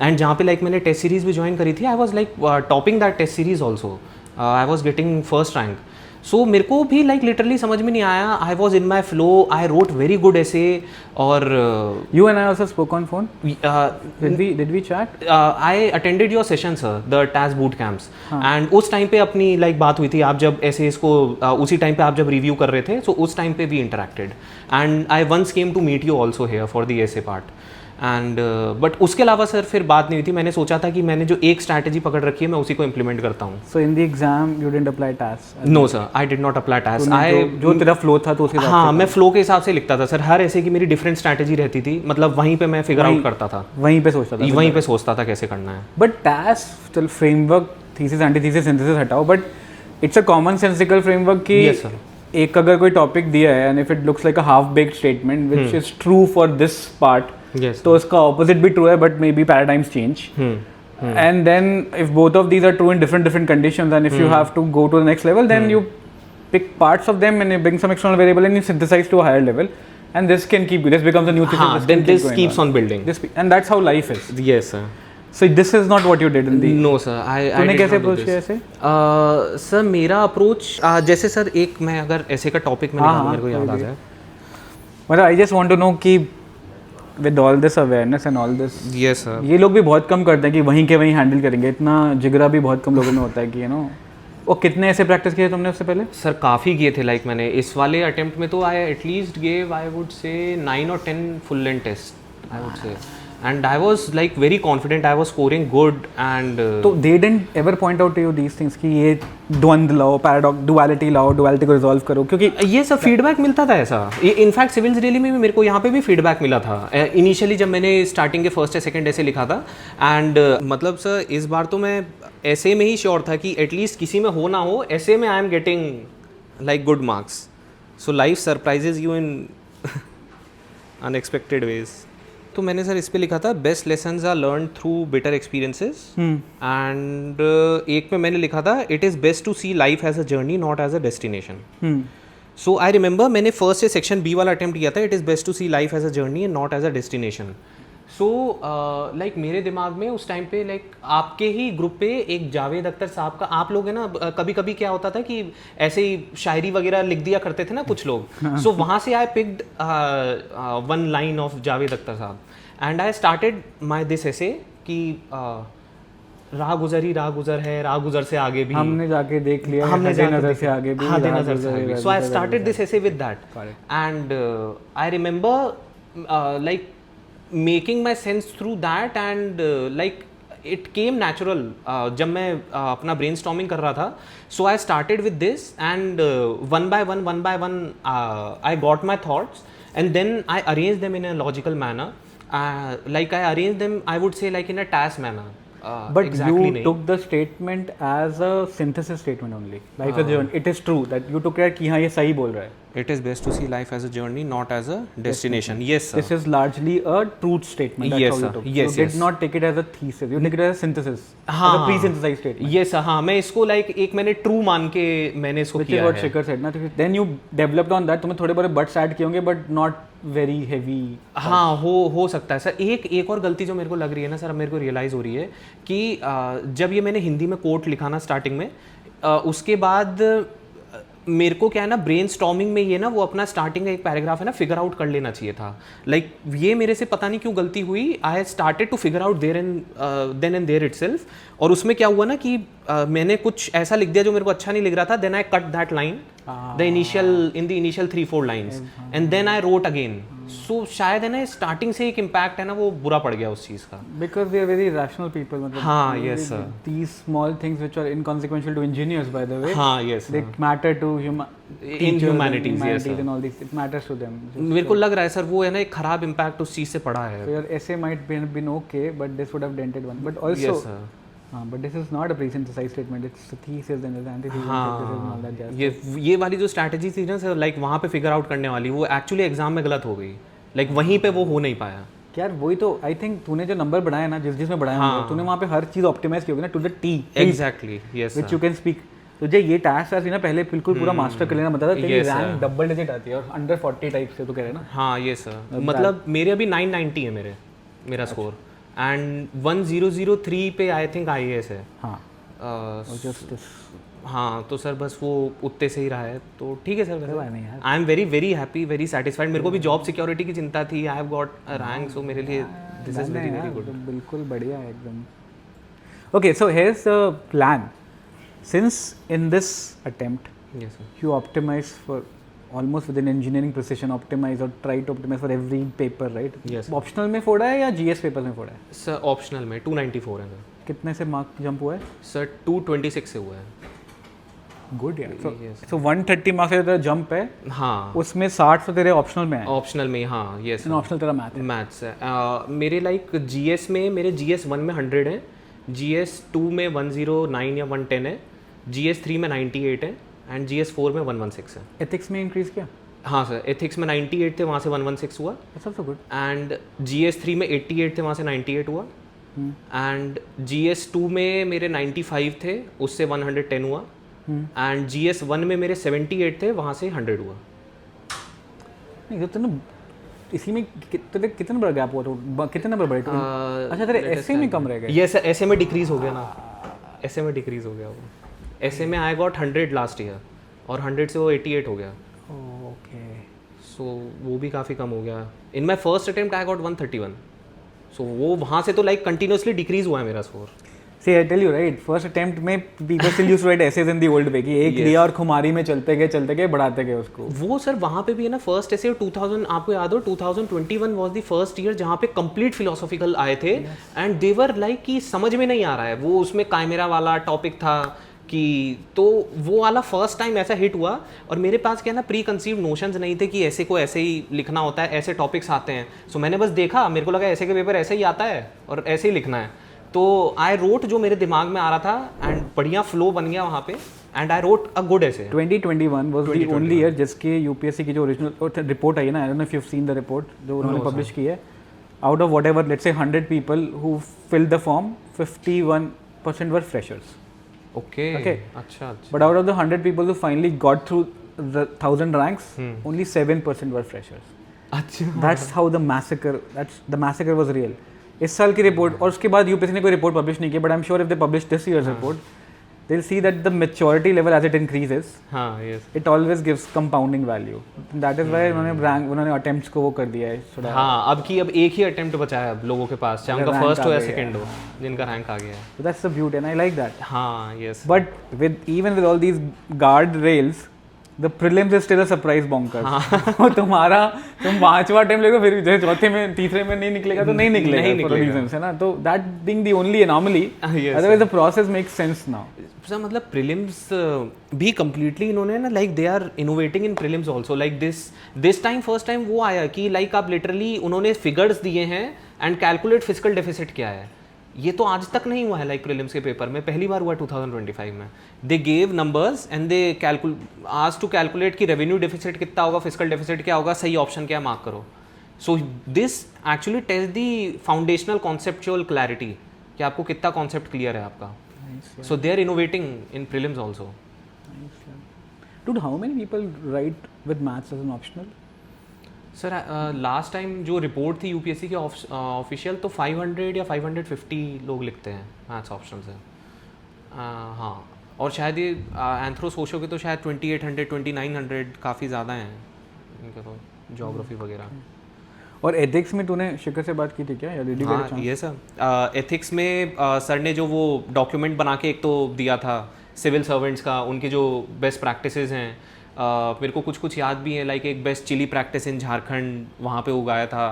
and जहाँ पे लाइक मैंने टेस्ट सीरीज भी ज्वाइन करी थी, I was like topping that test series also, I was getting first rank. So मेरे को भी like literally समझ में नहीं आया, I was in my flow, I wrote very good essay. और
You and I also spoke on phone. Did we chat?
I attended your session sir, the TAS boot camps, and उस time पे अपनी like बात हुई थी, आप जब ऐसे इसको उसी टाइम पे आप जब रिव्यू कर रहे थे, सो उस टाइम पे we interacted, and I once came to meet you also here for the essay part. And but उसके अलावा सर फिर बात नहीं हुई थी। मैंने सोचा था कि मैंने जो एक स्ट्रैटेजी पकड़ रखी है मैं उसी को इम्प्लीमेंट करता हूँ।
So in the exam you didn't apply TAS?
No sir, I did not apply TAS.
जो तेरा फ्लो था तो उसके हिसाब
हाँ, मैं फ्लो के हिसाब से लिखता था सर। हर ऐसे की मेरी डिफरेंट स्ट्रैटेजी रहती थी, मतलब वहीं पे मैं फिगर आउट करता था,
वहीं पे सोचता था।
वहीं पे सोचता था कैसे करना है।
बट TAS चल फ्रेमवर्क, थीसिस एंटीथीसिस सिंथेसिस हटाओ, but it's a common sensical framework कि
Yes, sir.
एक अगर कोई टॉपिक दिया है and if it looks like a half baked statement which is true for this part,
Yes,
तो उसका ऑपोजिट भी ट्रू है, but may be paradigms change. And then if both of these are true in different conditions, and if you have to go to the next level, then you pick parts of them and you bring some external variable and you synthesize to a higher level, and this becomes a new thing.
हाँ, then this keeps on building.
And that's how life is.
Yes sir.
So this is not what you did in the.
No sir, I
तूने
did
कैसे
not do
approach
this.
किया ऐसे?
Sir मेरा approach जैसे sir एक मैं अगर ऐसे का टॉपिक में निकालूं, मेरे को याद आ जाए।
मतलब I just want to know कि with all this awareness and all this,
yes sir,
ये लोग भी बहुत कम करते हैं कि वहीं के वहीं हैंडल करेंगे, इतना जिगरा भी बहुत कम लोगों में होता है कि वो कितने ऐसे प्रैक्टिस किए तुमने उससे पहले?
सर काफ़ी किए थे, लाइक मैंने इस वाले अटेम्प्ट में तो I at least gave I would say 9 और 10 full length test I would say, and I was like very confident, I was scoring good and
तो they didn't ever point out to you these things कि ये द्वंद्व लाओ, paradox, duality लाओ, duality को resolve करो, क्योंकि
ये सब फीडबैक मिलता था ऐसा। इनफैक्ट सिविल्स रैली में भी मेरे को यहाँ पे भी फीडबैक मिला था इनिशियली जब मैंने स्टार्टिंग के फर्स्ट या सेकंड ऐसे लिखा था, एंड मतलब सर इस बार तो मैं ऐसे में ही श्योर था कि एटलीस्ट किसी में हो ना हो, ऐसे में I am getting like good marks. So life surprises you in unexpected ways. तो मैंने सर इस पे लिखा था best lessons are learn through bitter experiences, and एक में मैंने लिखा था it is best to see life as a journey not as a destination. So I remember मैंने फर्स्ट से सेक्शन बी वाला अटेम्प्ट किया था, it is best to see life as a journey and not as a destination. So like मेरे दिमाग में उस time पे लाइक आपके ही ग्रुप पे एक जावेद अख्तर साहब का, आप लोग है ना कभी कभी क्या होता था कि ऐसे ही शायरी वगैरह लिख दिया करते थे ना कुछ लोग, सो वहाँ से I picked one line of Javed Akhtar साहब and I started my this essay कि राह गुजर ही राह गुजर है, राह गुजर से आगे भी
हमने जाके देख लिया,
हमने
हदे नजर से आगे भी,
हदे
राह
नजर से
गुजर
आगे।
है,
so I started this essay with that, and I remember like making my sense through that, and like it came natural जब मैं अपना ब्रेन स्टॉर्मिंग कर रहा था. So I started with this and one by one I got my thoughts and then I arrange them in a logical manner. Like I arranged them, I would say like in a task manner.
But
exactly
you
नहीं.
took the statement as a synthesis statement only. Life is a journey. It is true that you took it कि हाँ ये सही बोल रहा है.
It is best to see life as a journey, not as a destination. Yes, sir.
This is largely a truth statement. That's
Yes,
how you
sir.
took.
Yes,
you did
yes.
not take it as a thesis. You took it as a synthesis.
हाँ,
as a pre-synthesized statement.
Yes, sir. हाँ, मैं इसको like एक मैंने true मान के मैंने इसको
Which is
किया
what
है.
Shikhar said. ना then you developed on that. तुमने थोड़े बड़े buts add किए होंगे, but not very heavy.
हाँ, हो सकता है सर. एक और गलती जो मेरे को लग रही है ना सर, अब मेरे को रियलाइज़ हो रही है कि जब ये मैंने हिंदी में कोट लिखा ना स्टार्टिंग में, उसके बाद मेरे को क्या है ना, ब्रेन स्टॉर्मिंग में ये ना वो अपना स्टार्टिंग का एक पैराग्राफ है ना फिगर आउट कर लेना चाहिए था. लाइक ये मेरे से पता नहीं क्यों गलती हुई. I started to figure out then and there itself. और उसमें क्या हुआ ना कि मैंने कुछ ऐसा लिख दिया जो मेरे को अच्छा नहीं लग रहा था. Then I cut that line the initial 3-4 lines and then I wrote again. So शायद है ना स्टार्टिंग से एक इम्पैक्ट है ना वो बुरा पड़ गया उस चीज़ का.
Because they are very rational people. मतलब
हाँ, yes, sir.
These small things which are inconsequential to engineers, by the way.
हाँ, yes,
They
sir.
matter to
In humanities, yes, sir.
and all these. It matters to them.
मेरे को लग रहा है sir वो है ना एक खराब इम्पैक्ट उस चीज़ से पड़ा है.
So your essay might be been okay, but this would have dented one. But also,
Yes, sir.
but this is not a pre-synthesized statement. It's a thesis and it's antithesis and synthesis and all that jazz.
ये वाली जो strategy थी ना sir, like वहाँ पे figure out करने वाली, वो एक्चुअली एग्जाम में गलत हो गई. लाइक वहीं पे वो हो नहीं पाया.
यार वही तो आई थिंक तूने जो नंबर बढ़ाया ना जिसमें बढ़ाया होंगे, तूने वहाँ पे हर चीज़ ऑप्टिमाइज की होगी ना to the T.
Exactly, yes
which you can speak. तुझे ये टास्क था ना पहले बिल्कुल पूरा मास्टर कर लेना बताता, तेरी
Yes,
rank
sir.
Double digit आती है और अंडर 40 टाइप से तो कह रहे हैं ना.
हाँ, ये सर मतलब मेरे अभी 990 है मेरा स्कोर एंड 1003 पे आई थिंक IAS है.
हाँ जस्ट
हाँ, तो सर बस वो उतने से ही रहा है तो ठीक है सर.
नहीं यार.
I am very happy, very satisfied. मेरे को भी जॉब सिक्योरिटी की चिंता थी. I have got a rank, so मेरे लिए दिस इज वेरी गुड.
बिल्कुल बढ़िया है एकदम. Okay so here is the plan. Since in this attempt
yes sir.
you optimize for almost within engineering precision, optimize or try to optimize for every paper, right?
Yes.
Optional में फोड़ा है या GS paper में फोड़ा है?
Sir optional में 294 है sir.
कितने से मार्क जंप हुआ है?
सर 226 से हुआ है.
गुड यार.
Yes.
So 130 मार्क्स से तेरा जंप है,
हाँ,
उसमें 60 तो तेरे ऑप्शनल में है.
ऑप्शनल में. हाँ, यस.
ऑप्शनल तेरा मैथ है.
मैथ्स है. मेरे लाइक GS में मेरे GS 1 में 100 है, GS 2 में 109 या 110 है, GS 3 में 98 है एंड GS 4 में 116 है.
एथिक्स में इंक्रीज किया?
हाँ सर, एथिक्स में 98 थे, वहाँ से 116 हुआ.
That's also good.
And GS 3 में 88 थे, वहाँ से 98 हुआ. एंड GS 2 में मेरे 95 थे, उससे 110 हुआ. एंड GS 1 में मेरे 78 थे, वहाँ से 100 हुआ.
नहीं तो तूने इसी में तेरे कितना बड़ा गैप हुआ तो कितने नंबर बढ़े? अच्छा तेरे ऐसे में कम रह गए?
ये सर ऐसे में डिक्रीज हो गया ना, ऐसे में डिक्रीज हो गया वो. ऐसे में आई गॉट 100 लास्ट ईयर और 100 से वो 88 हो गया.
ओके.
सो वो भी काफ़ी कम हो गया. In my first attempt I got 131. So वो वहाँ से तो लाइक कंटिन्यूसली डिक्रीज हुआ है मेरा score.
See, I tell you right, first attempt में people still used to write essays in the old way कि एक लिया और खुमारी में चलते गए बढ़ाते गए उसको.
वो सर वहाँ पे भी है ना फर्स्ट ऐसे 2000 आपको याद हो 2021 वाज द फर्स्ट ईयर जहाँ पे कंप्लीट फिलोसॉफिकल आए थे एंड दे वर लाइक कि समझ में नहीं आ रहा है. वो उसमें काइमेरा वाला टॉपिक था कि तो वो वाला फर्स्ट टाइम ऐसा हिट हुआ और मेरे पास क्या है ना प्री कंसीव्ड नोशंस नहीं थे कि ऐसे को ऐसे ही लिखना होता है, ऐसे टॉपिक्स आते हैं. सो मैंने बस देखा, मेरे को लगा ऐसे के पेपर ऐसे ही आता है और ऐसे ही लिखना है. तो आई रोट जो मेरे दिमाग में आ रहा था एंड बढ़िया फ्लो बन गया वहाँ पे and I wrote a good ऐसे.
2021 was the only year जिसके UPSC की जो ओरिजिनल रिपोर्ट आई है ना, I don't know if you have seen the report जो उन्होंने पब्लिश की है. Out of whatever let's say 100 people who filled the form 51% were freshers.
Okay. अच्छा.
But out of the 100 people who finally got through the 1000 ranks, only 7% were freshers.
अच्छा.
That's how the massacre was real. इस साल की report और उसके बाद UPSC ने कोई रिपोर्ट पब्लिश नहीं की, but I am sure if they publish this year's report they will see that the maturity level as it increases
हाँ, yes.
It always gives compounding value. That is why उन्होंने attempts को वो कर दिया है थोड़ा.
हाँ, अब एक ही अटेम्प्ट बचा है अब लोगों के पास, चाहे उनका फर्स्ट हो या सेकंड हो, जिनका रैंक आ गया है.
So that's the beauty and I like that.
हाँ, yes.
But even with all these guard rails, the prelims is still a surprise bonker. और तुम्हारा तुम 5वां अटेम्प्ट लेगा फिर जैसे चौथे में तीसरे में नहीं निकलेगा तो नहीं निकलेगा फॉर रीजंस है ना, तो that being the only anomaly, otherwise the process makes sense now.
Sir मतलब प्रीलिम्स भी कम्प्लीटली इन्होंने ना like they are innovating in prelims also, like this time first time वो आया कि लाइक आप लिटरली उन्होंने फिगर्स दिए हैं एंड कैलकुलेट फिजिकल डेफिसिट क्या है। ये तो आज तक नहीं हुआ है लाइक प्रीलिम्स के पेपर में, पहली बार हुआ 2025 में। They gave numbers and they आज टू कैलकुलेट कि रेवेन्यू डेफिसिट कितना होगा, फिजिकल डेफिसिट क्या होगा, सही ऑप्शन क्या मार्क करो। So this actually test the foundational conceptual clarity कि आपको कितना कॉन्सेप्ट क्लियर है आपका। So they are innovating in prelims also.
Dude, how many people write with maths as an optional?
Sir, last time जो report थी UPSC के official तो 500 या 550 लोग लिखते हैं मैथ्स ऑप्शन से। हाँ, और शायद ये एंथ्रो सोशो के तो शायद 2800 2900 काफ़ी ज़्यादा हैं इनके तो, ज्योग्राफी वगैरह।
और एथिक्स में तूने शिखर से बात की थी क्या, या did you get a chance?
ये सर एथिक्स में सर ने जो वो डॉक्यूमेंट बना के एक तो दिया था सिविल सर्वेंट्स का, उनके जो बेस्ट प्रैक्टिसेस हैं, मेरे को कुछ कुछ याद भी है, लाइक एक best chilli practice in Jharkhand वहाँ पे उगाया था।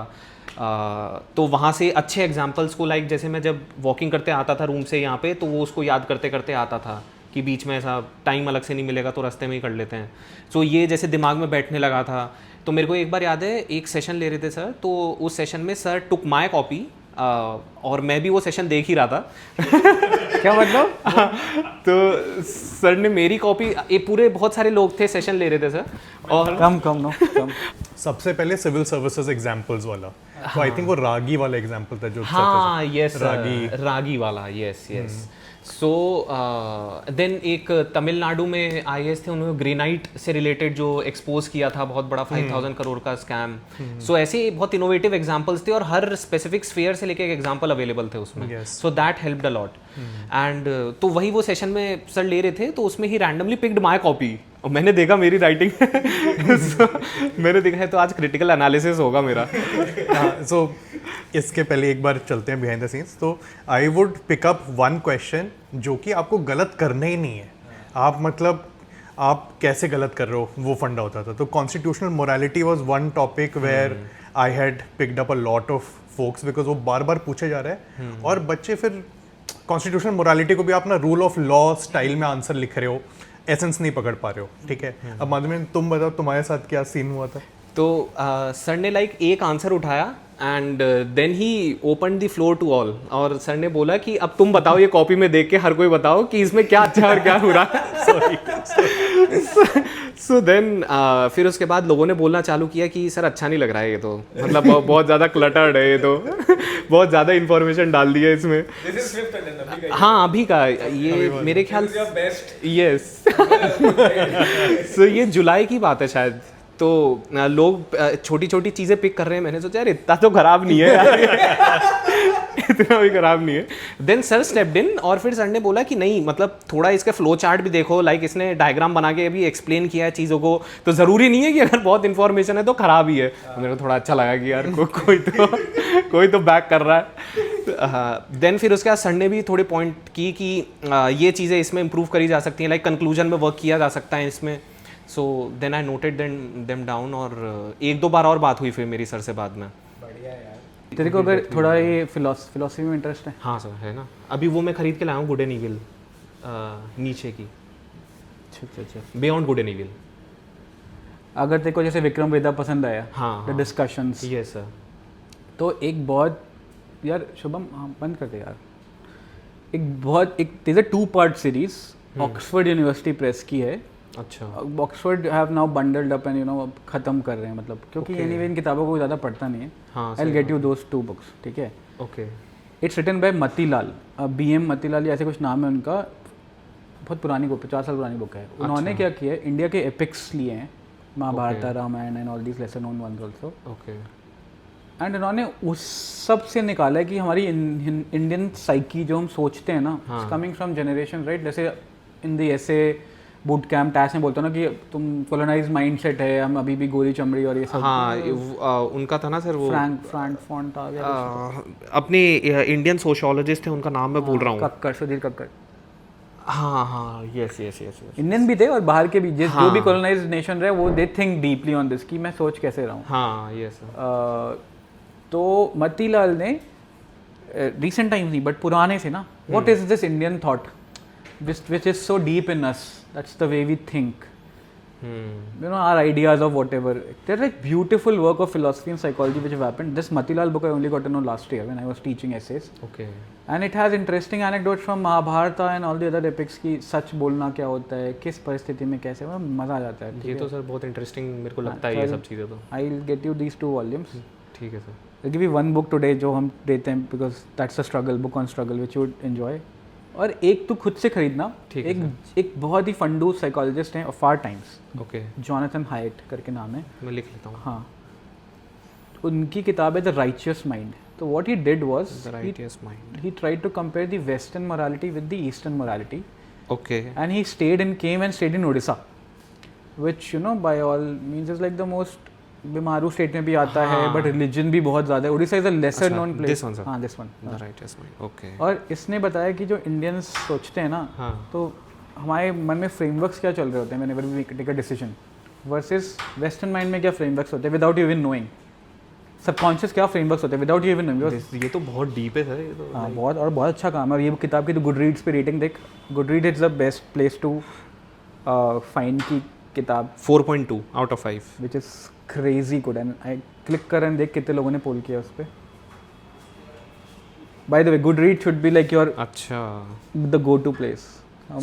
तो वहाँ से अच्छे एग्जांपल्स को लाइक जैसे मैं जब वॉकिंग करते आता था रूम से यहाँ पे, तो वो उसको याद करते करते आता था कि बीच में ऐसा टाइम अलग से नहीं मिलेगा तो रास्ते में ही कर लेते हैं। सो ये जैसे दिमाग में बैठने लगा था। तो मेरे को एक बार याद है एक सेशन ले रहे थे सर, तो उस सेशन में सर टुक माय कॉपी और मैं भी वो सेशन देख ही रहा था।
क्या मतलब?
तो सर ने मेरी कॉपी, ये पूरे बहुत सारे लोग थे सेशन ले रहे थे सर, और
कम
सबसे पहले सिविल सर्विसेज एग्जांपल्स वाला, तो आई थिंक वो रागी वाला एग्जांपल था जो
हाँ यस
रागी
रागी वाला, यस यस। सो देन एक तमिलनाडु में आईएएस थे, उन्होंने ग्रेनाइट से रिलेटेड जो एक्सपोज किया था बहुत बड़ा 5000 करोड़ का स्कैम। सो ऐसे बहुत इनोवेटिव एग्जांपल्स थे और हर स्पेसिफिक स्फीयर से लेके एक एग्जांपल अवेलेबल थे उसमें। So that helped a lot. And तो वही वो सेशन में सर ले रहे थे, तो उसमें ही रैंडमली पिक्ड माय कॉपी और मैंने देखा मेरी राइटिंग so, मैंने देखा है तो आज क्रिटिकल एनालिसिस होगा मेरा।
सो इसके पहले एक बार चलते हैं बिहाइंड द सीन्स। तो I would pick up one question जो कि आपको गलत करना ही नहीं है, आप मतलब आप कैसे गलत कर रहे हो वो फंडा होता था। तो constitutional morality was one topic where I had picked up a lot of folks, because वो बार बार पूछे जा रहा है और बच्चे फिर कॉन्स्टिट्यूशनल मोरालिटी को भी आप ना रूल ऑफ लॉ स्टाइल में आंसर लिख रहे हो, एसेंस नहीं पकड़ पा रहे हो, ठीक है। अब माध्यम तुम बताओ तुम्हारे साथ क्या सीन हुआ था?
तो सर ने लाइक एक आंसर उठाया and then he open the floor to all, और सर ने बोला कि अब तुम बताओ ये कॉपी में देख के हर कोई बताओ कि इसमें क्या अच्छा और क्या बुरा है। सो देन फिर उसके बाद लोगों ने बोलना चालू किया कि सर अच्छा नहीं लग रहा है ये तो, मतलब बहुत ज़्यादा क्लटर्ड है ये तो, बहुत ज़्यादा इन्फॉर्मेशन डाल दी है इसमें। हाँ अभी का ये मेरे ख्याल यस सो ये जुलाई की बात है शायद। तो लोग छोटी छोटी चीज़ें पिक कर रहे हैं, मैंने सोचा यार इतना तो खराब नहीं है यार इतना भी खराब नहीं है। देन सर स्टेप्ड इन और फिर सर ने बोला कि नहीं मतलब थोड़ा इसका फ्लो चार्ट भी देखो, लाइक इसने डायग्राम बना के भी एक्सप्लेन किया है चीज़ों को, तो ज़रूरी नहीं है कि अगर बहुत इन्फॉर्मेशन है तो ख़राब ही है। मेरे को थोड़ा अच्छा लगा कि यार कोई तो बैक कर रहा है। देन फिर उसके बाद सर ने भी थोड़े पॉइंट की कि ये चीज़ें इसमें इम्प्रूव करी जा सकती हैं, लाइक कंक्लूजन में वर्क किया जा सकता है इसमें। So then I noted them down और एक दो बार और बात हुई फिर मेरी सर से बाद में।
बढ़िया यार।
तेरे को अगर थोड़ा ये फिलोसफी में इंटरेस्ट है?
हाँ सर है ना, अभी वो मैं खरीद के लाया हूँ गुड एंड इविल, नीचे की। अच्छा बियॉन्ड गुड एंड इविल।
अगर तेरे को जैसे विक्रम वेदा पसंद आया,
हाँ
द डिस्कशंस,
यस सर,
तो एक बहुत यार शुभम, हाँ बंद करते यार, एक 2-part series Oxford university press की है।
अच्छा
Oxford have now bundled up and ख़त्म कर रहे हैं, मतलब क्योंकि एनीवे इन किताबों को ज़्यादा पढ़ता नहीं है।
हाँ
I will get you those 2 books, ठीक है।
Okay.
It's written by Matilal, BM Matilal या ऐसे कुछ नाम है उनका, बहुत पुरानी बुक, 50 साल पुरानी बुक है। उन्होंने क्या किया है, इंडिया के एपिक्स लिए हैं, Mahabharata, Ramayana and all these lesson known ones also,
okay,
and उन्होंने उस सब से निकाला है कि हमारी इंडियन साइकी जो हम सोचते हैं ना, कमिंग फ्रॉम जनरेशन, राइट। जैसे इन द ऐसे बूट कैम्प टैस में बोलते हो ना कि तुम कोलोनाइज माइंडसेट है, हम अभी भी गोरी चमड़ी और ये सब।
हाँ उनका था ना सर वो
फ्रैंक फॉन्ट आ गया,
अपने इंडियन सोशियोलॉजिस्ट थे, उनका नाम मैं भूल रहा हूँ,
कक्कर, सुधीर कक्कर।
हाँ, yes yes yes yes,
Indian भी थे और बाहर के भी, जो
हाँ।
भी कॉलोनाइज्ड नेशन रहे वो they think deeply on this कि मैं सोच कैसे रहा हूँ।
हाँ यस
तो मतीलाल ने रिसेंट टाइम्स नहीं बट पुराने से ना, what is this Indian thought which is so deep in us, that's the way we think, you know, our ideas of whatever. There's like beautiful work of philosophy and psychology which have happened. This Matilal book I only got to know last year when I was teaching essays,
okay
and it has interesting anecdotes from Mahabharata and all the other epics की सच बोलना क्या होता है, किस परिस्थिति में कैसे, मतलब मज़ा आ जाता है।
ये तो सर बहुत इंटरेस्टिंग मेरे को लगता है ये सब चीज़ें तो।
I'll get you these 2 volumes.
ठीक है sir.
I'll give you one book today जो हम देते हैं because that's a struggle, book on struggle which you would enjoy. और एक तो खुद से खरीदना,
ठीक है
एक बहुत ही फंडू साइकोलॉजिस्ट हैं of our times,
okay
Jonathan Haidt करके नाम है।
मैं लिख लेता हूँ।
हाँ, उनकी किताब है द राइचियस माइंड। तो what he did was
the righteous mind,
he tried to compare the western morality with the eastern morality,
okay
and he came and stayed in Odisha, which you know by all means is like the most BIMARU state में भी आता है,
हाँ।
But religion भी बहुत ज़्यादा है। Orissa is a lesser known place.
this one, sir.
हाँ, this one.
The righteous mind, okay
और इसने बताया कि जो इंडियंस सोचते हैं ना,
हाँ
तो हमारे मन में फ्रेमवर्क्स क्या चल रहे होते हैं whenever we take a decision, versus western mind में क्या फ्रेमवर्क्स होते हैं without you even knowing, subconscious क्या फ्रेमवर्क्स होते हैं विदाउट यू इवन नोइंग।
ये तो बहुत डीप है सर ये तो।
हाँ, बहुत और बहुत अच्छा काम है। और ये किताब की तो गुड रीड्स पे रेटिंग देख, good read is the best place to find की किताब
4.2 out of 5।
Which is crazy good, and I click कर एंड देख कितने लोगों ने पोल किया उस पर। By the way, good read should be like your
अच्छा,
the go to place.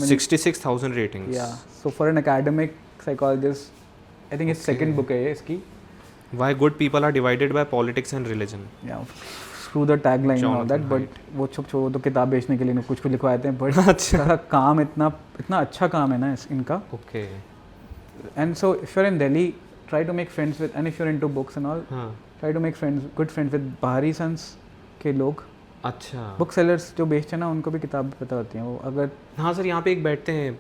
66,000 ratings.
Yeah, so for an academic psychologist, I think his second book है ये इसकी।
Why good people are divided by politics and religion.
Yeah, screw the tagline and all that,
Jonathan
but वो छोड़ो, तो किताब बेचने के लिए कुछ लिखवाते हैं, but
अच्छा।
सारा काम इतना अच्छा काम है ना इनका।
Okay
And so if you're in Delhi, try to make friends with, and if you're into books and all,
हाँ
try to make good friends with Bahari Sons के लोग,
अच्छा।
बुक सेलर्स जो बेचते हैं ना, उनको भी किताब पता होती हैं। वो अगर
हाँ सर, यहाँ पे एक बैठते हैं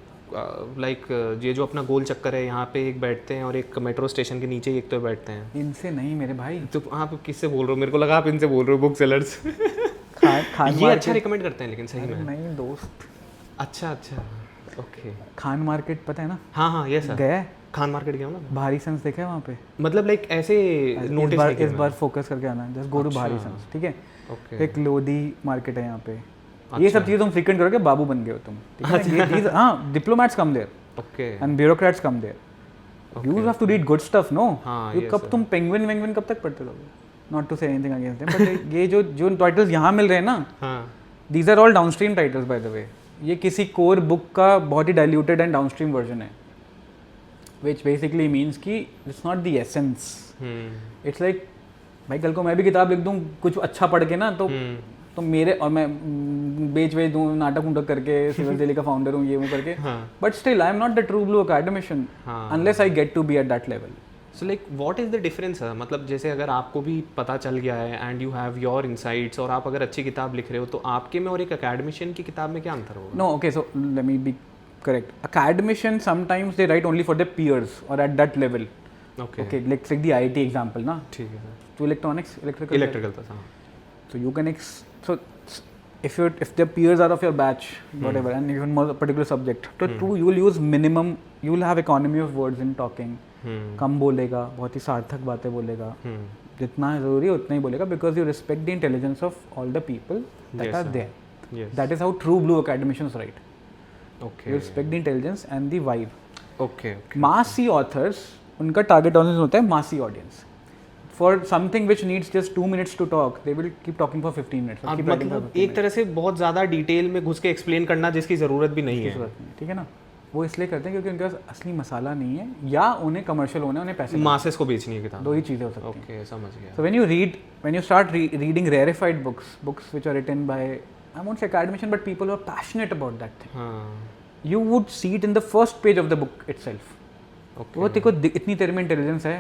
लाइक ये जो अपना गोल चक्कर है, यहाँ पे एक बैठते हैं और एक मेट्रो स्टेशन के नीचे एक तो बैठते हैं।
इनसे नहीं मेरे भाई,
तो आप किससे बोल रहे हो? मेरे को लगा आप इनसे बोल रहे हो, बुक सेलर्स।
खान
ये अच्छा रिकमेंड करते हैं लेकिन सही में।
नहीं दोस्त,
अच्छा अच्छा, ओके।
खान मार्केट पता है ना?
हाँ हाँ यस सर,
गया है?
खान मार्केट गया हूँ ना।
भारी सन्स देखा है वहाँ पे?
मतलब लाइक ऐसे नोटिस
इस बार फोकस करके आना, जस्ट गो टू भारी सन्स, ठीक है?
ओके।
एक लोधी मार्केट है यहाँ पे। ये सब चीज़ तुम फ्रीक्वेंट करोगे, बाबू बन गए हो तुम, ठीक है? ये चीज़, हाँ, diplomats come there
okay
and bureaucrats come there. You have to read good stuff, no?
हाँ,
यू
yes,
कब
sir.
तुम पेंगुइन वेंगुइन कब तक पढ़ते रहोगे? Not to say anything against them, but ये जो टाइटल्स यहाँ मिल रहे हैं ना,
हाँ
these are all downstream titles by the way. ये किसी कोर बुक का बहुत ही डाइल्यूटेड एंड डाउनस्ट्रीम वर्जन है, विच बेसिकली मीन्स कि it's not the essence. It's like भाई कल को मैं भी किताब लिख दूँ कुछ अच्छा पढ़ के ना, तो मेरे, और मैं बेच दूँ नाटक उटक करके, सिविल दिल्ली का फाउंडर हूँ, ये वो करके, but still I am not the true blue academician unless I get to be at that level.
So like what is the difference है? मतलब जैसे अगर आपको भी पता चल गया है and you have your insights, और आप अगर अच्छी किताब लिख रहे हो, तो आपके में और एक अकेडमिशियन की किताब में क्या अंतर होगा?
No, okay, so let me be correct. Academicians sometimes they write only for their peers or at that level.
Okay
Okay, let's take the IT example, ना?
ठीक है sir.
To electronics, electrical.
Electrical था हाँ।
So you can so if the peers are of your batch, whatever, and you know a particular subject, so true, you will use minimum, you will have economy of words in talking. कम बोलेगा, बहुत ही सार्थक बातें बोलेगा, जितना जरूरी है उतना ही बोलेगा, because you respect the intelligence of all the people that
Yes,
are
sir.
there.
Yes.
That is how true blue academicians write.
Okay
You respect the intelligence and the vibe.
Okay
Massy authors, उनका target audience होता है massy audience. For something which needs just 2 minutes to talk, they will keep talking for 15 minutes.
मतलब एक तरह से बहुत ज़्यादा detail में घुस के एक्सप्लेन करना जिसकी ज़रूरत भी नहीं है।
ठीक है ना? वो इसलिए करते हैं क्योंकि उनके पास असली मसाला नहीं है, या उन्हें कमर्शियल होना है, उन्हें पैसे
मासेस को बेचनी है किताब।
दो ही चीज़ें हो सकती हैं।
ओके समझ गया।
So when you start reading rarefied books which are written by, I won't say academician, but people who are passionate about that thing,
हाँ
you would see it in the first page of the book itself.
Okay
वो देखो इतनी तेरे में intelligence है,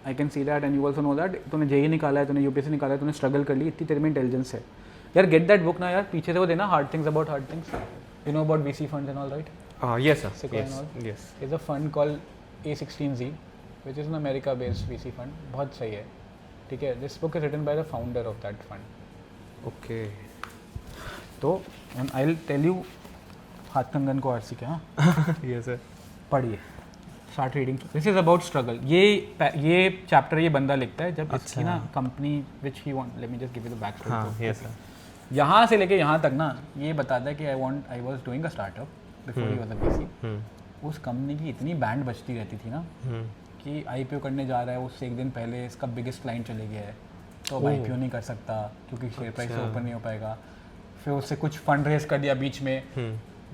I can see that, and you also know that. तूने JEE निकाला है, तूने यूपीएससी निकाला है, तूने स्ट्रगल कर ली, इतनी तेरे में इंटेलिजेंस है यार। गेट दैट बुक ना यार, पीछे से वो देना, hard things about hard things, you know about VC funds and all, right?
Yes sir,
Sequoia
yes
and all.
Yes.
Is a fund called A16Z which is an America based VC fund, बहुत सही है, ठीक है? This book is written by the founder of that fund.
Okay
तो I will tell you हाथ कंगन को RC के, हाँ
ये सर
पढ़िए, start reading, this is about struggle. ये चैप्टर ये बंदा लिखता है जब इसकी ना company which he want, let me just give you the back story.
हाँ ये सर
यहाँ से लेके यहाँ तक ना ये बताता है कि I was doing a startup before he was a VC. उस कंपनी की इतनी बैंड बजती रहती थी ना कि आईपीओ करने जा रहा है, उससे एक दिन पहले इसका बिगेस्ट क्लाइंट चले गया है, तो अब आईपीओ नहीं कर सकता क्योंकि शेयर प्राइस ओपन नहीं हो पाएगा। फिर उससे कुछ फंड रेज कर दिया बीच में,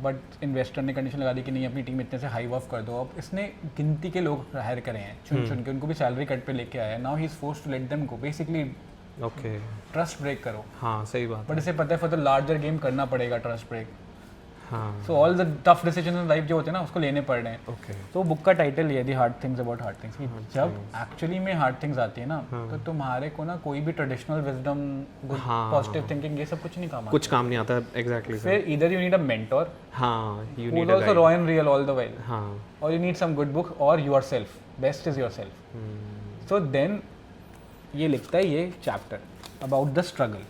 बट इन्वेस्टर ने कंडीशन लगा दी कि नहीं अपनी टीम इतने से हाई वर्क कर दो। अब इसने गिनती के लोग हायर करे हैं चुन के, उनको भी सैलरी कट पे लेके आया है। Now he is forced to let them go, basically
okay
trust break करो।
हाँ सही बात
बट इसे पता है फॉर द लार्जर गेम करना पड़ेगा ट्रस्ट ब्रेक।
हाँ
so all the tough decision in life जो होते हैं ना उसको लेने पड़ रहे हैं।
ओके
तो बुक का टाइटल ये दी hard things about hard things. जब एक्चुअली में हार्ड थिंग्स आती है ना तो तुम्हारे को ना कोई भी ट्रेडिशनल विजडम, पॉजिटिव थिंकिंग ये सब कुछ नहीं काम आता।
कुछ काम नहीं आता एग्जैक्टली सर।
फिर either you need a mentor
हाँ you
who
need
is also raw and real all the while,
हाँ
or you need some good book, or yourself, best is yourself. So then ये लिखता है ये chapter about the struggle.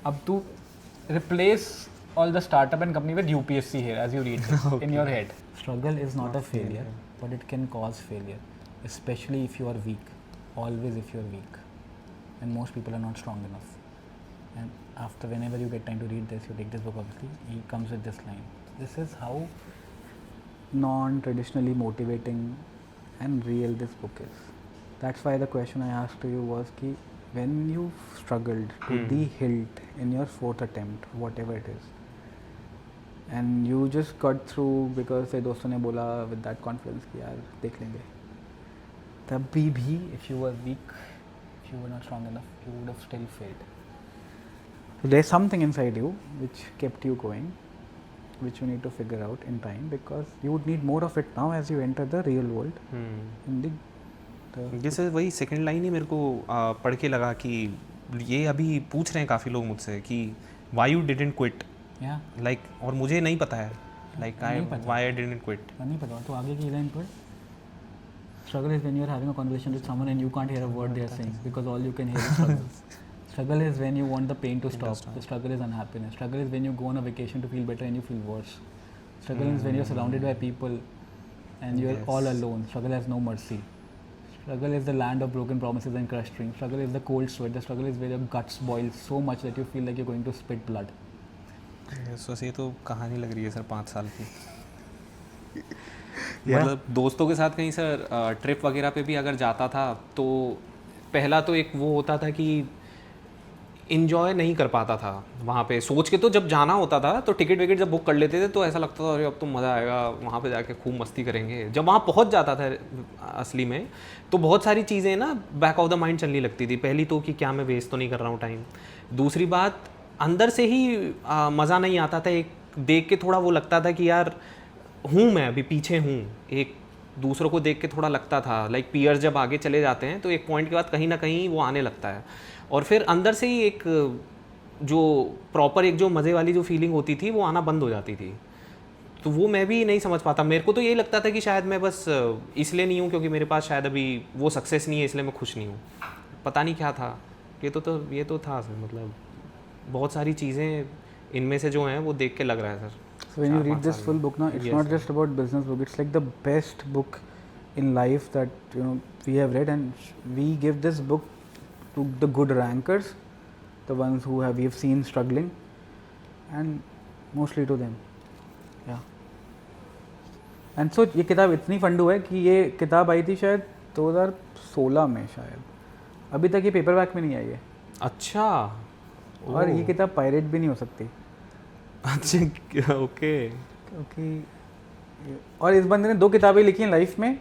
अब तू replace all the startup and company with UPSC here as you read this in your head. Struggle is not a failure, but it can cause failure, especially if you are weak. Always if you are weak, and most people are not strong enough. And after whenever you get time to read this, you take this book obviously, he comes with this line. This is how non-traditionally motivating and real this book is. That's why the question I asked to you was कि when you struggled to the hilt in your 4th attempt, whatever it is, and you just got through because से दोस्तों ने बोला with that confidence कि यार देख लेंगे, तब भी if you were weak, if you were not strong enough, you would have still failed. So there's something inside you which kept you going, which you need to figure out in time, because you would need more of it now as you enter the real world. In the
जैसे वही second line ही मेरे को पढ़ के लगा कि ये अभी पूछ रहे हैं काफ़ी लोग मुझसे कि why you didn't quit,
yeah,
like और मुझे नहीं पता है like why I didn't quit.
नहीं पता तो आगे की लाइन पढ़। Struggle is when you are having a conversation with someone and you can't hear a word they are saying because all you can hear is struggle. Struggle is when you want the pain to stop. The struggle is unhappiness. Struggle is when you go on a vacation to feel better and you feel worse. Struggle is when you're surrounded by people and you're all alone. Struggle has no mercy. Struggle is the land of broken promises and crushed dreams. Struggle is the cold sweat. The struggle is where your guts boil so much that you feel like you're going to spit blood.
सो ये तो कहानी लग रही है sir 5 साल की। मतलब दोस्तों के साथ कहीं सर ट्रिप वगैरह पे भी अगर जाता था तो पहला तो एक वो होता था कि इन्जॉय नहीं कर पाता था वहाँ पे सोच के। तो जब जाना होता था तो टिकट विकेट जब बुक कर लेते थे तो ऐसा लगता था अरे अब तो मज़ा आएगा, वहाँ पे जाके खूब मस्ती करेंगे। जब वहाँ पहुँच जाता था असली में तो बहुत सारी चीज़ें ना बैक ऑफ द माइंड चलने लगती थी। पहली तो कि क्या मैं वेस्ट तो नहीं कर रहा हूँ टाइम। दूसरी बात अंदर से ही मज़ा नहीं आता था। एक देख के थोड़ा वो लगता था कि यार हूँ मैं अभी पीछे हूँ। एक दूसरों को देख के थोड़ा लगता था लाइक पीयर्स जब आगे चले जाते हैं तो एक पॉइंट के बाद कहीं ना कहीं वो आने लगता है और फिर अंदर से ही एक जो प्रॉपर एक जो मज़े वाली जो फीलिंग होती थी वो आना बंद हो जाती थी। तो वो मैं भी नहीं समझ पाता। मेरे को तो यही लगता था कि शायद मैं बस इसलिए नहीं हूँ क्योंकि मेरे पास शायद अभी वो सक्सेस नहीं है इसलिए मैं खुश नहीं हूँ। पता नहीं क्या था। ये तो था सर। मतलब बहुत सारी चीज़ें इनमें से जो हैं वो देख के लग रहा है sir.
So when you read this full book now, it's not just about business book. It's like the best book in life that we have read, and we give this book to the good rankers, the ones who we have seen struggling, and mostly to them. Yeah. And so ये किताब इतनी फंडू है कि ये किताब आई थी शायद 2016 में शायद। अभी तक ये पेपरबैक में नहीं आई है।
अच्छा।
और ये किताब पायरेट भी नहीं हो सकती।
अच्छा ओके।
और इस बंदे ने 2 किताबें लिखी हैं लाइफ में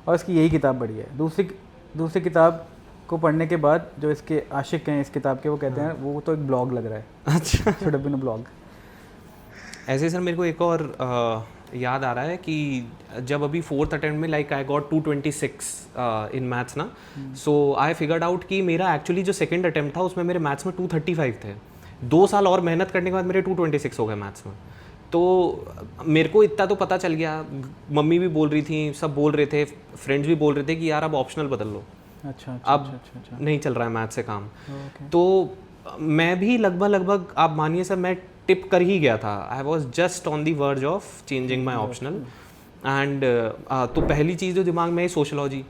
और इसकी यही किताब बढ़िया है। दूसरी किताब को पढ़ने के बाद जो इसके आशिक हैं इस किताब के वो कहते हैं वो तो एक ब्लॉग लग रहा है। अच्छा should have been a blog.
ऐसे सर मेरे को एक और याद आ रहा है कि जब अभी 4th अटेम्प्ट में like I got 226 in maths ना। सो आई फिगर्ड आउट कि मेरा एक्चुअली जो 2nd अटेम्प्ट था उसमें मेरे मैथ्स में 235 थे। 2 साल और मेहनत करने के बाद मेरे 226 हो गए मैथ्स में। तो मेरे को इतना तो पता चल गया। मम्मी भी बोल रही थी, सब बोल रहे थे, फ्रेंड्स भी बोल रहे थे कि यार अब ऑप्शनल बदल लो।
अच्छा
अब नहीं चल रहा है मैथ्स से काम। तो मैं भी लगभग आप मानिए सर मैं टिप कर ही गया था. I was just on the verge of changing my optional. And तो पहली चीज़ जो दिमाग में है सोशोलॉजी,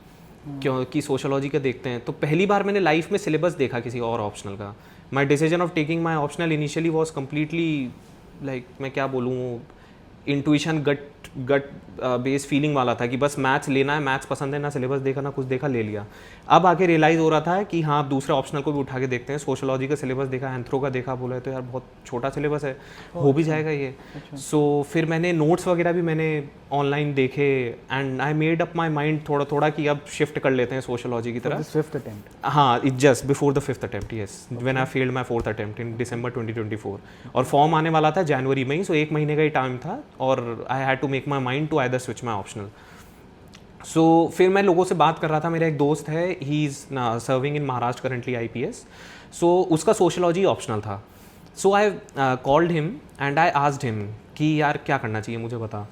क्योंकि सोशोलॉजी का देखते हैं. तो पहली बार मैंने लाइफ में सिलेबस देखा किसी और ऑप्शनल का. My decision of taking my optional initially was completely like, मैं क्या बोलूँ, इंट्यूशन गट बेस फीलिंग वाला था कि बस मैथ्स लेना है, मैथ्स पसंद है, ना सिलेबस देखा ना कुछ देखा, ले लिया. अब आके रियलाइज़ हो रहा था कि हाँ, आप दूसरे ऑप्शनल को भी उठा के देखते हैं. सोशोलॉजी का सिलेबस देखा, एंथ्रो का देखा, बोला तो यार बहुत छोटा सिलेबस है, हो भी जाएगा ये. सो फिर मैंने नोट्स वगैरह भी मैंने ऑनलाइन देखे and I made up my mind थोड़ा थोड़ा कि अब शिफ्ट कर लेते हैं सोशोलॉजी की तरफ.
Fifth attempt.
हाँ, it just before the fifth attempt, yes, when I failed my fourth attempt in December 2024. और फॉर्म आने वाला था जनवरी में ही, सो 1 महीने का ही टाइम था और I had to make my mind to either switch my optional. So फिर मैं लोगों से बात कर रहा था. मेरा एक दोस्त है, he is serving in Maharashtra currently IPS. So उसका सोशोलॉजी ऑप्शनल था. So I called him and I asked him कि यार क्या करना चाहिए, मुझे बता.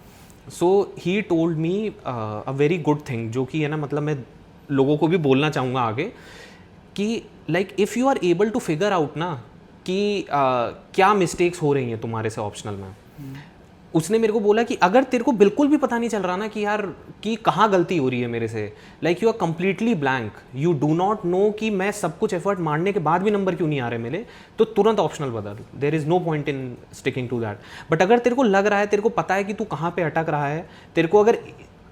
So he told me a very good thing, जो कि है ना, मतलब मैं लोगों को भी बोलना चाहूँगा आगे, कि like if you are able to figure out ना कि क्या मिस्टेक्स हो रही हैं तुम्हारे से ऑप्शनल में. उसने मेरे को बोला कि अगर तेरे को बिल्कुल भी पता नहीं चल रहा ना कि यार कि कहाँ गलती हो रही है मेरे से, like you are completely blank, you do not know कि मैं सब कुछ एफर्ट मारने के बाद भी नंबर क्यों नहीं आ रहे मेरे, तो तुरंत ऑप्शनल बदल. There is no point in sticking to that. But अगर तेरे को लग रहा है, तेरे को पता है कि तू कहाँ पे अटक रहा है, तेरे को अगर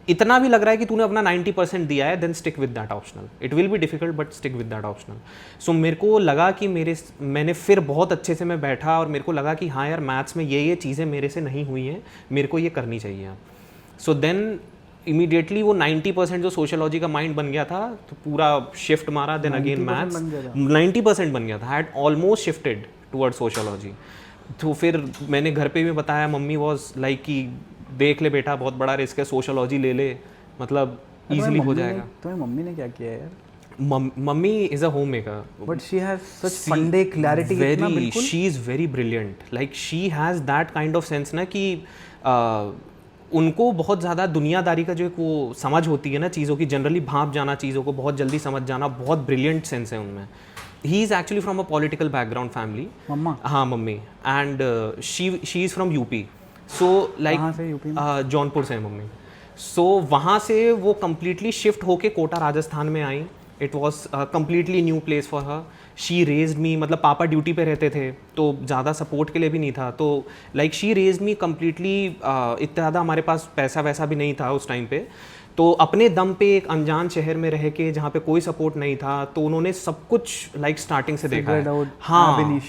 इतना भी लग रहा है कि तूने अपना 90% दिया है, then stick with that optional. It will be difficult but stick with that optional. So मेरे को लगा कि मैंने फिर बहुत अच्छे से मैं बैठा और मेरे को लगा कि हाँ यार, मैथ्स में ये चीज़ें मेरे से नहीं हुई हैं, मेरे को ये करनी चाहिए. सो देन इमीडिएटली वो 90% जो सोशोलॉजी का माइंड बन गया था, तो पूरा शिफ्ट मारा. देन अगेन मैथ्स 90% बन गया था. I had almost shifted toward sociology. तो फिर मैंने घर पे भी बताया. मम्मी वॉज लाइक कि देख ले बेटा, बहुत बड़ा रिस्क है, सोशोलॉजी ले ले, मतलब इजीली हो जाएगा.
तुम्हारी मम्मी ने क्या किया यार?
Mummy is a homemaker,
but she has such फंडे clarity.
Very, she is very brilliant. Like she has that kind of sense ना कि उनको बहुत ज़्यादा दुनियादारी का जो एक वो समझ होती है ना चीज़ों की, जनरली भाप जाना चीज़ों को, बहुत जल्दी समझ जाना, बहुत ब्रिलियंट सेंस है उनमें. He is actually from a political background family.
Mamma?
हाँ, mummy. And she is from UP. So like Jaunpur से है मम्मी. सो वहाँ से वो कम्प्लीटली शिफ्ट होके कोटा राजस्थान में आई. It was completely new place for her. She raised me, मतलब पापा ड्यूटी पे रहते थे तो ज़्यादा सपोर्ट के लिए भी नहीं था. तो like she raised me completely. इतना ज़्यादा हमारे पास पैसा वैसा भी नहीं था उस टाइम पे, तो अपने दम पे एक अनजान शहर में रह के जहाँ पे कोई सपोर्ट नहीं था, तो उन्होंने सब कुछ लाइक स्टार्टिंग से देखा है. हाँ,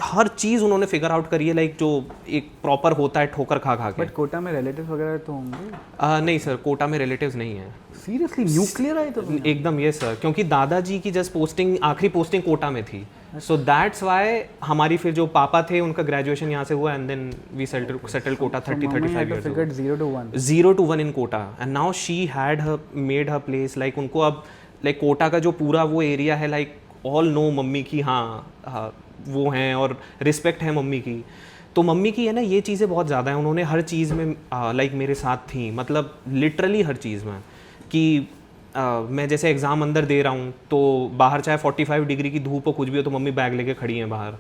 हर चीज़ उन्होंने फिगर आउट करी है, लाइक जो एक प्रॉपर होता है ठोकर खा खा के.
बट कोटा में रिलेटिव्स वगैरह तो होंगे?
नहीं सर, कोटा में रिलेटिव्स नहीं है.
सीरियसली? न्यूक्लियर आए तो?
एकदम, ये सर, क्योंकि दादाजी की जस्ट पोस्टिंग, आखिरी पोस्टिंग कोटा में थी. सो दैट्स वाई हमारी फिर जो पापा थे उनका ग्रेजुएशन यहाँ से हुआ and then we settle Kota 30-35 years ago. 0 to 1 in Kota. And now she had made her place. Like उनको अब लाइक कोटा का जो पूरा वो एरिया है, लाइक ऑल नो मम्मी की, हाँ वो हैं और रिस्पेक्ट है मम्मी की. तो मम्मी की है ना ये चीज़ें बहुत ज़्यादा हैं. उन्होंने हर चीज़ में लाइक मेरे साथ थी, मतलब लिटरली हर चीज़ में. कि मैं जैसे एग्ज़ाम अंदर दे रहा हूँ तो बाहर चाहे 45 डिग्री की धूप हो, कुछ भी हो, तो मम्मी बैग लेके खड़ी हैं बाहर.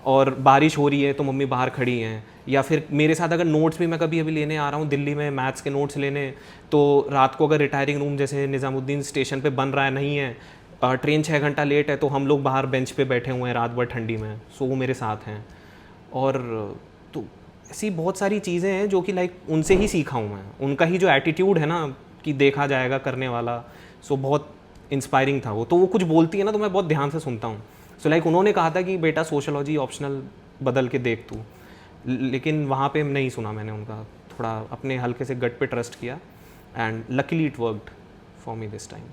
और बारिश हो रही है तो मम्मी बाहर खड़ी हैं. या फिर मेरे साथ अगर नोट्स भी मैं कभी अभी लेने आ रहा हूँ दिल्ली में, मैथ्स के नोट्स लेने, तो रात को अगर रिटायरिंग रूम जैसे निज़ामुद्दीन स्टेशन पे बन रहा है, नहीं है, ट्रेन 6 घंटा लेट है, तो हम लोग बाहर बेंच पे बैठे हुए हैं रात भर ठंडी में, सो वो मेरे साथ हैं. और तो ऐसी बहुत सारी चीज़ें हैं जो कि लाइक उनसे ही सीखा हूँ मैं. उनका ही जो एटीट्यूड है ना कि देखा जाएगा करने वाला, सो बहुत इंस्पायरिंग था वो. तो वो कुछ बोलती है ना तो मैं बहुत ध्यान से सुनता हूँ. सो लाइक उन्होंने कहा था कि बेटा सोशोलॉजी ऑप्शनल बदल के देख तू, लेकिन वहाँ पे नहीं सुना मैंने उनका. थोड़ा अपने हल्के से गट पे ट्रस्ट किया and luckily it worked for me this time.